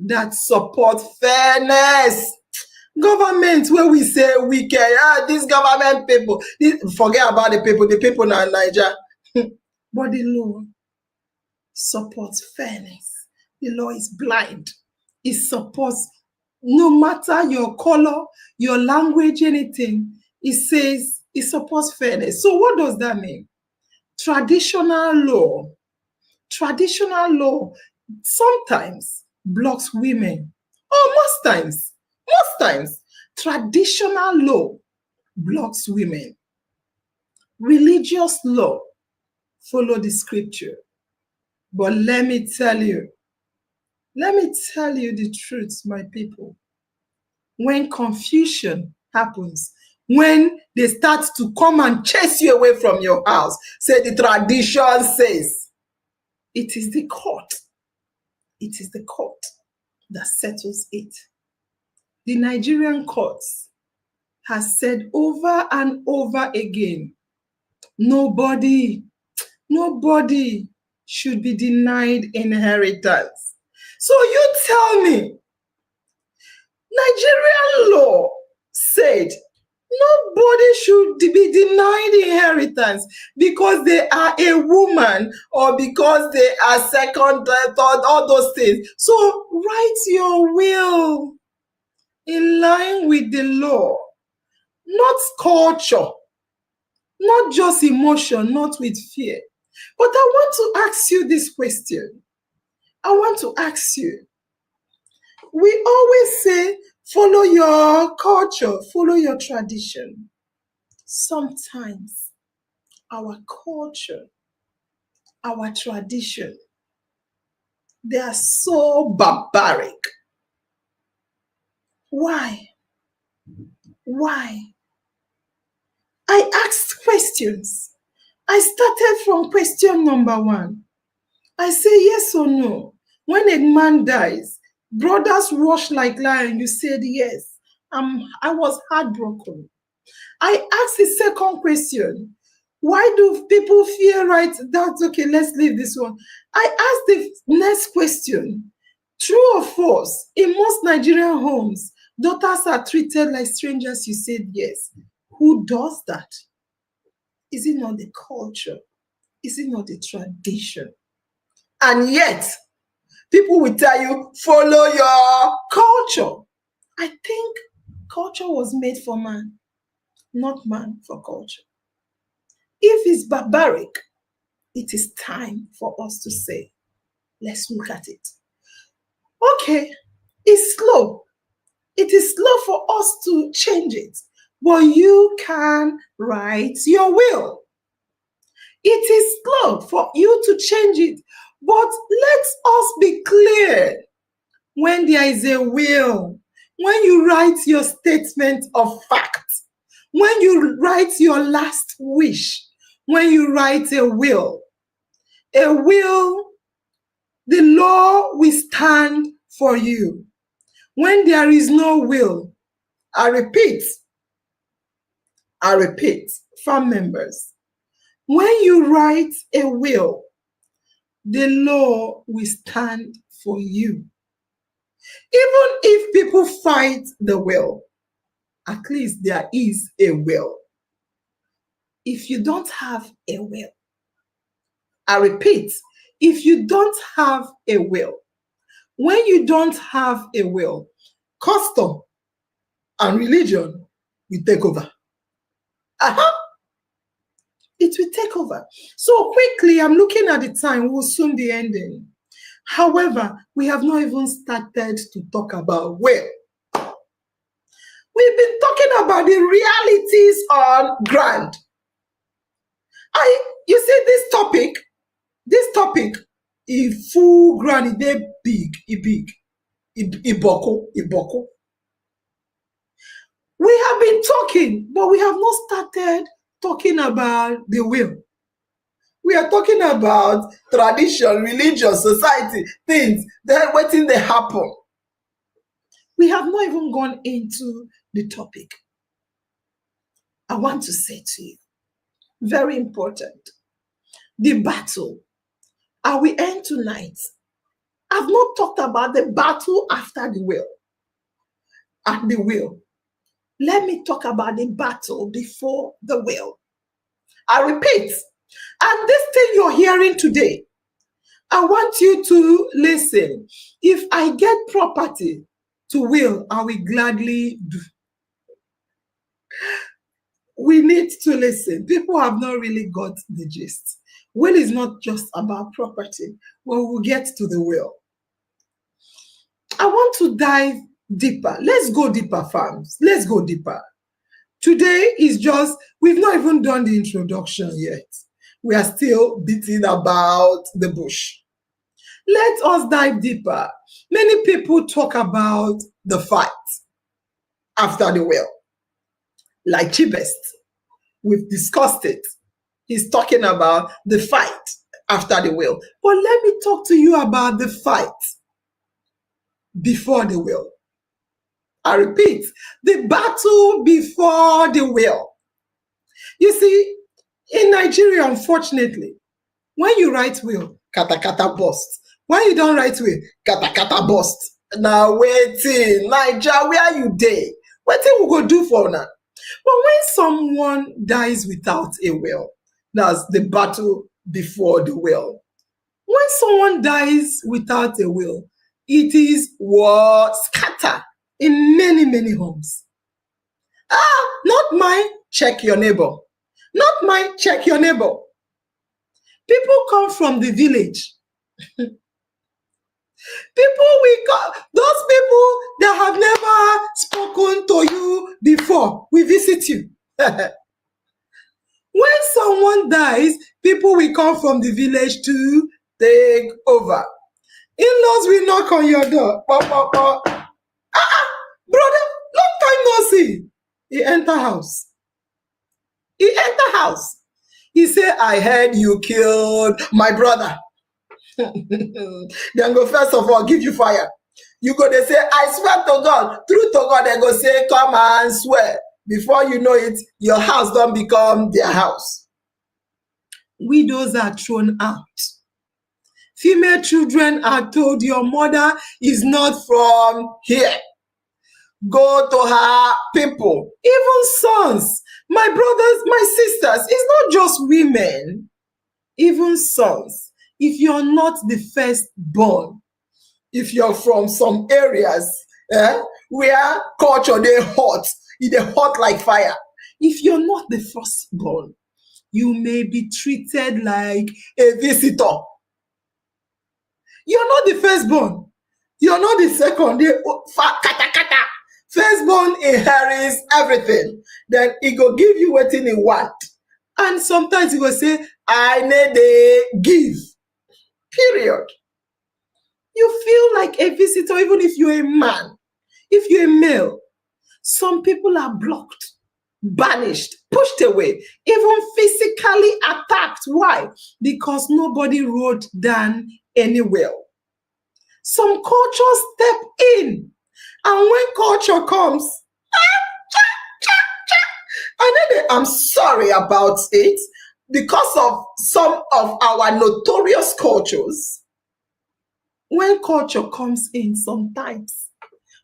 that support fairness. Government where we say we care, these government people, forget about the people now in Nigeria. But the law supports fairness. The law is blind. It supports, no matter your color, your language, anything, it says it supports fairness. So what does that mean? Traditional law sometimes blocks women. Most times, traditional law blocks women. Religious law follow the scripture. But let me tell you the truth, my people. When confusion happens, when they start to come and chase you away from your house, say the tradition says, it is the court that settles it. The Nigerian courts has said over and over again, nobody should be denied inheritance. So you tell me, Nigerian law said nobody should be denied inheritance because they are a woman or because they are second, third, all those things. So write your will in line with the law, not culture, not just emotion, not with fear. But I want to ask you this question. We always say, follow your culture, follow your tradition. Sometimes our culture, our tradition, they are so barbaric. Why? I asked questions. I started from question number 1. I say yes or no. When a man dies, brothers rush like lion. You said yes. I was heartbroken. I asked the second question. Why do people fear right? That's okay, let's leave this one. I asked the next question. True or false? In most Nigerian homes, daughters are treated like strangers. You said yes. Who does that? Is it not the culture? Is it not the tradition? And yet, people will tell you, follow your culture. I think culture was made for man, not man for culture. If it's barbaric, it is time for us to say, let's look at it. Okay, it's slow. It is slow for us to change it, but you can write your will. It is slow for you to change it, but let us be clear. When there is a will, when you write your statement of fact, when you write your last wish, when you write a will, the law will stand for you. When there is no will, I repeat, farm members, when you write a will, the law will stand for you. Even if people fight the will, at least there is a will. If you don't have a will, I repeat, if you don't have a will, when you don't have a will, custom and religion will take over. It will take over. So quickly, I'm looking at the time, we'll soon be ending. However, we have not even started to talk about will. We've been talking about the realities on ground. You see, this topic, is full ground, it big, iboko. We have been talking, but we have not started talking about the will. We are talking about tradition, religion, society, things, then waiting they happen. We have not even gone into the topic. I want to say to you, very important, the battle. I will end tonight. I've not talked about the battle after the will. And the will. Let me talk about the battle before the will. I repeat, and this thing you're hearing today, I want you to listen. If I get property to will, I will gladly do. We need to listen. People have not really got the gist. Will is not just about property. Well, we'll get to the will. I want to dive deeper. Let's go deeper, farms. Let's go deeper. Today is just, we've not even done the introduction yet. We are still beating about the bush. Let us dive deeper. Many people talk about the fight after the will. Like Chibest, we've discussed it. He's talking about the fight after the will. But let me talk to you about the fight before the will. I repeat, the battle before the will. You see, in Nigeria, unfortunately, when you write will, kata kata bust. When you don't write will, kata kata bust. Now waiting, Nigeria, where you dey? Waiting we go do for now. But when someone dies without a will, that's the battle before the will. When someone dies without a will, it is war scatter in many, many homes. Not mine, check your neighbor. Not mine, check your neighbor. People come from the village. Those people that have never spoken to you before, we visit you. When someone dies, people will come from the village to take over. In-laws will knock on your door. Brother, long time no see. He enter house. He say, I heard you killed my brother. Then go first of all give you fire. You go, they say, I swear to God. True to God, they go say, come and swear. Before you know it, your house don't become their house. Widows are thrown out. Female children are told, your mother is not from here. Go to her people. Even sons, my brothers, my sisters, it's not just women. Even sons. If you're not the firstborn, if you're from some areas where culture they hot, they hot like fire. If you're not the firstborn, you may be treated like a visitor. You're not the firstborn. You're not the second. Kata kata. Firstborn inherits everything. Then he go give you what he want. And sometimes he will say, I need a give. Period. You feel like a visitor even if you're a man. If you're a male. Some people are blocked, banished, pushed away, even physically attacked. Why? Because nobody wrote down any will. Some cultures step in. And when culture comes, I'm sorry about it, because of some of our notorious cultures, when culture comes in sometimes,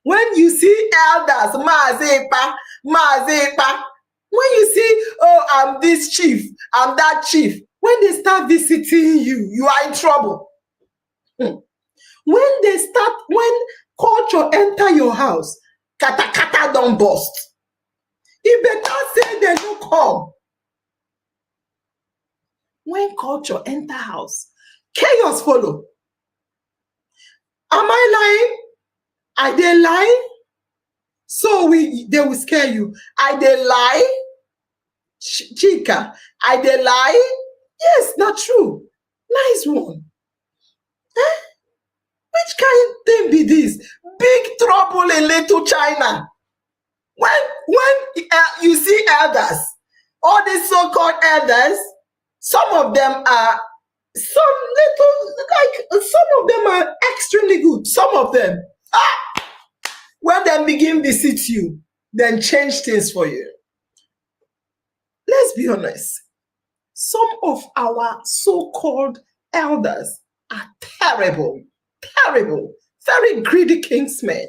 when you see elders, Mazepa, when you see, oh, I'm this chief, I'm that chief, when they start visiting you, you are in trouble. When culture enter your house, kata kata don't bust. It better say they don't come. When culture enter house, chaos follow. Am I lying? I dey lie? So they will scare you. I dey lie? Chika, I dey lie? Yes, not true. Nice one. Eh? Which kind thing be this? Big trouble in Little China. When you see elders, all these so-called elders, some of them are extremely good. Some of them, when they begin visit you, then change things for you. Let's be honest. Some of our so-called elders are terrible, very greedy kingsmen.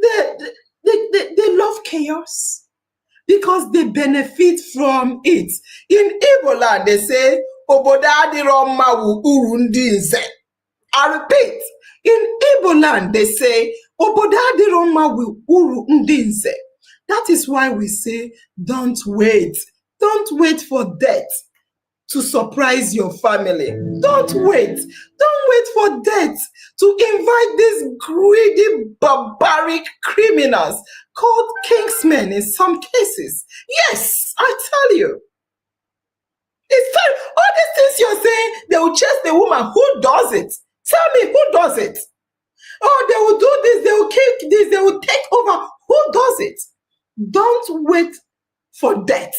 They love chaos because they benefit from it. In Igbo land, they say, Obodadiromawu urundinze. I repeat, in Igbo land, they say, Obodadiromawu urundinze. That is why we say, don't wait. Don't wait for death to surprise your family. Don't wait. Don't wait for death to invite these greedy, barbaric criminals called kingsmen in some cases. Yes, I tell you. It's time. All these things you're saying, they will chase the woman. Who does it? Tell me, who does it? Oh, they will do this, they will kick this, they will take over. Who does it? Don't wait for death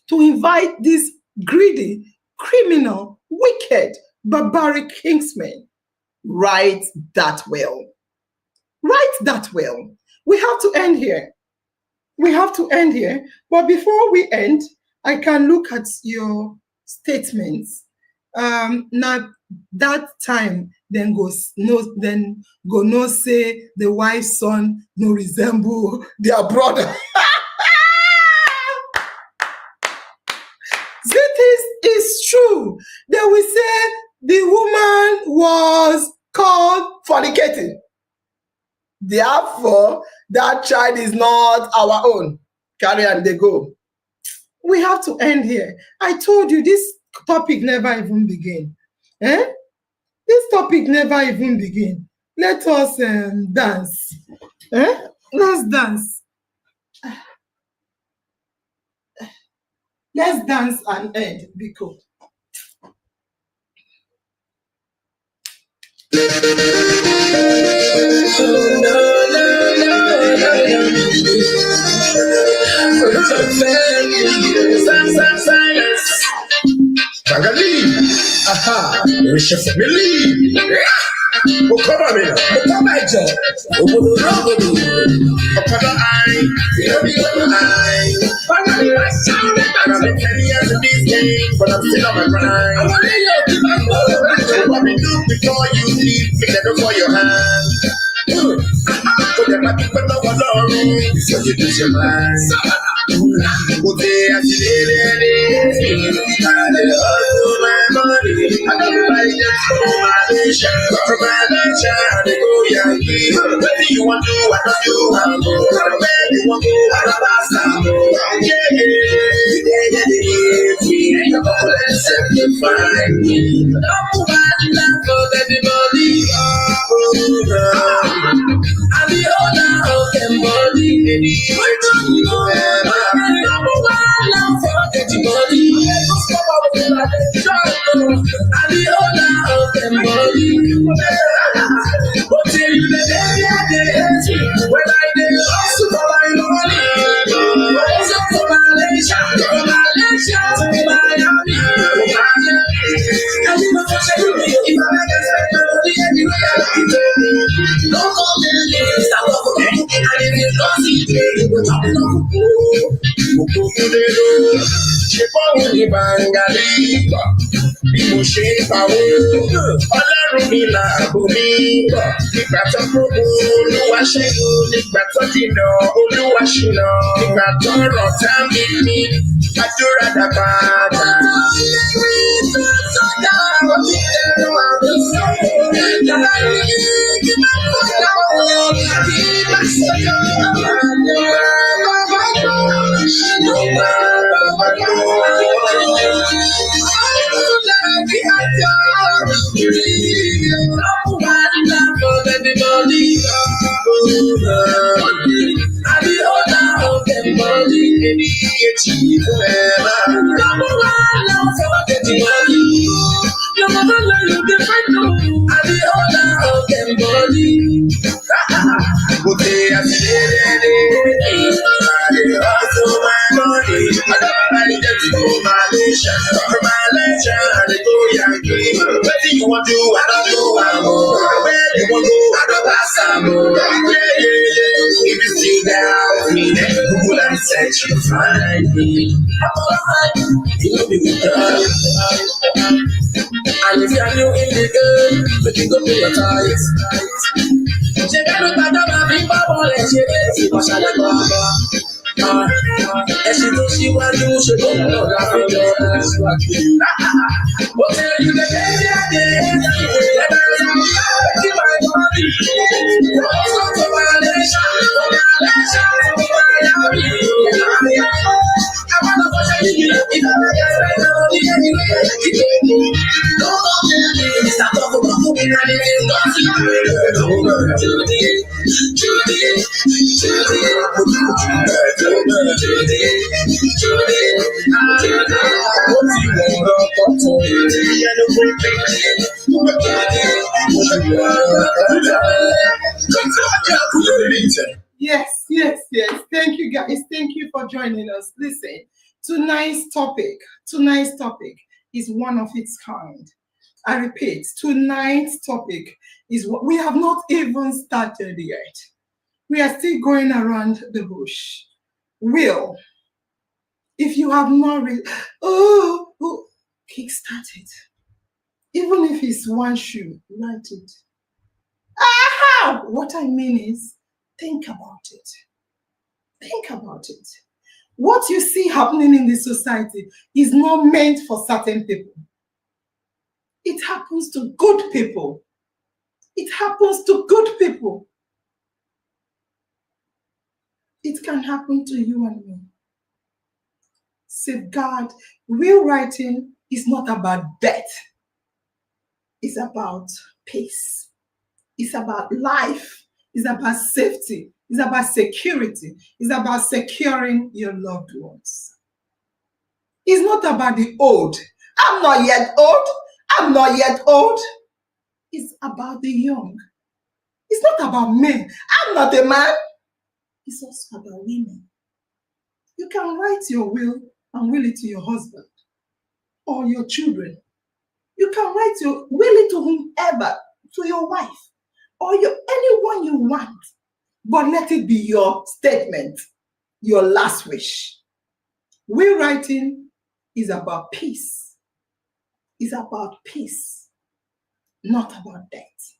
to invite these greedy, criminal, wicked, barbaric kingsmen. Write that will. Write that will. We have to end here. But before we end, I can look at your statements. Now that time, then go no say the wife's son no resemble their brother. It's true. They will say the woman was called fornicating. Therefore, that child is not our own. Carry on, they go. We have to end here. I told you this topic never even began. This topic never even began. Let us dance. Let's dance. Let's dance and end because silence. Aha, Okoromina, Okomajo, Obodogodo, Okodo I, Finally, I sound it. I've been 10 years in this game, but I'm still on my grind. I want to hear you. What we do before you leave, pick that up for your hand. So there might be no one on me, so you lose your mind. Good day, I see it. I don't like Malaysia, from Malaysia, they go Yankee. Where you want to, I don't do, I go. Where you want to, I don't pass, I go. Yeah. You go, let's set you find me. I'm not for everybody. I'm the owner of them body. What do you know? Number one love for everybody. I'm the owner of them body. But till you the day when I did also for my money. Also for Malaysia, to Miami. I will not touch you if I can spend my money anywhere. No comment, stop talking. And if you don't see me, you will talk to ṣe fọ́ọ̀mù ní bàǹgàlì bí mo ṣe ń pawó ọlọ́run mi làbò mi nígbà tó gbogbo olúwa ṣẹ́gun nígbà tó dìnà olúwa ṣìnà nígbà tó rọ̀ tá mi àdúrà dàgbàdà. What you want to do, I don't do, I go. Where you want to go, I don't pass, I go. If you see down me, then Google and search, you find me. You know me with and if you are new in the game, you can go to your ties. Ṣé kẹ́nu gbàdọ́ máa fi bá bọ́ọ̀lù ẹ̀ ṣe é ti kọ́ ṣálẹ̀ gbọ́ngàn? Ẹ̀sìn tó ṣíwájú ṣe tó ń lọ láfi jọ ẹ̀ṣíwájú. Ó ti rí ilé kéde ẹ̀dá kí máa yọ ọ́ bí. Ó sọ tó máa lè ṣàlùkò máa yá bí. Àwọn ọ̀dọ́ ṣe yí ìdáná kẹsẹ̀ náà ní ẹ̀yìn lẹ́yìn. Mr. Talk about me and it is not Yes. Thank you, guys. Thank you for joining us. Listen, tonight's topic is one of its kind. I repeat, tonight's topic is what we have not even started yet. We are still going around the bush. Will, if you have not kickstart it. Even if it's one shoe, write it. Aha! What I mean is, think about it. Think about it. What you see happening in this society is not meant for certain people. It happens to good people. It happens to good people. It can happen to you and me. Safeguard. Will writing is not about death. It's about peace. It's about life. It's about safety. It's about security. It's about securing your loved ones. It's not about the old. I'm not yet old. I'm not yet old. It's about the young. It's not about men. I'm not a man. It's also about women. You can write your will and will it to your husband or your children. You can write your will it to whomever, to your wife or anyone you want. But let it be your statement, your last wish. Will writing is about peace. It's about peace, not about death.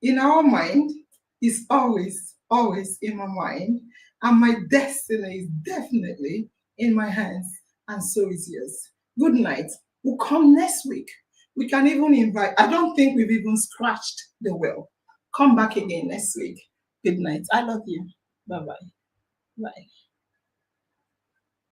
In our mind, it's always in my mind, and my destiny is definitely in my hands, and so is yours. Good night. We'll come next week We can even invite. I don't think we've even scratched the well. Come back again next week. Good night. I love you. Bye bye. Bye.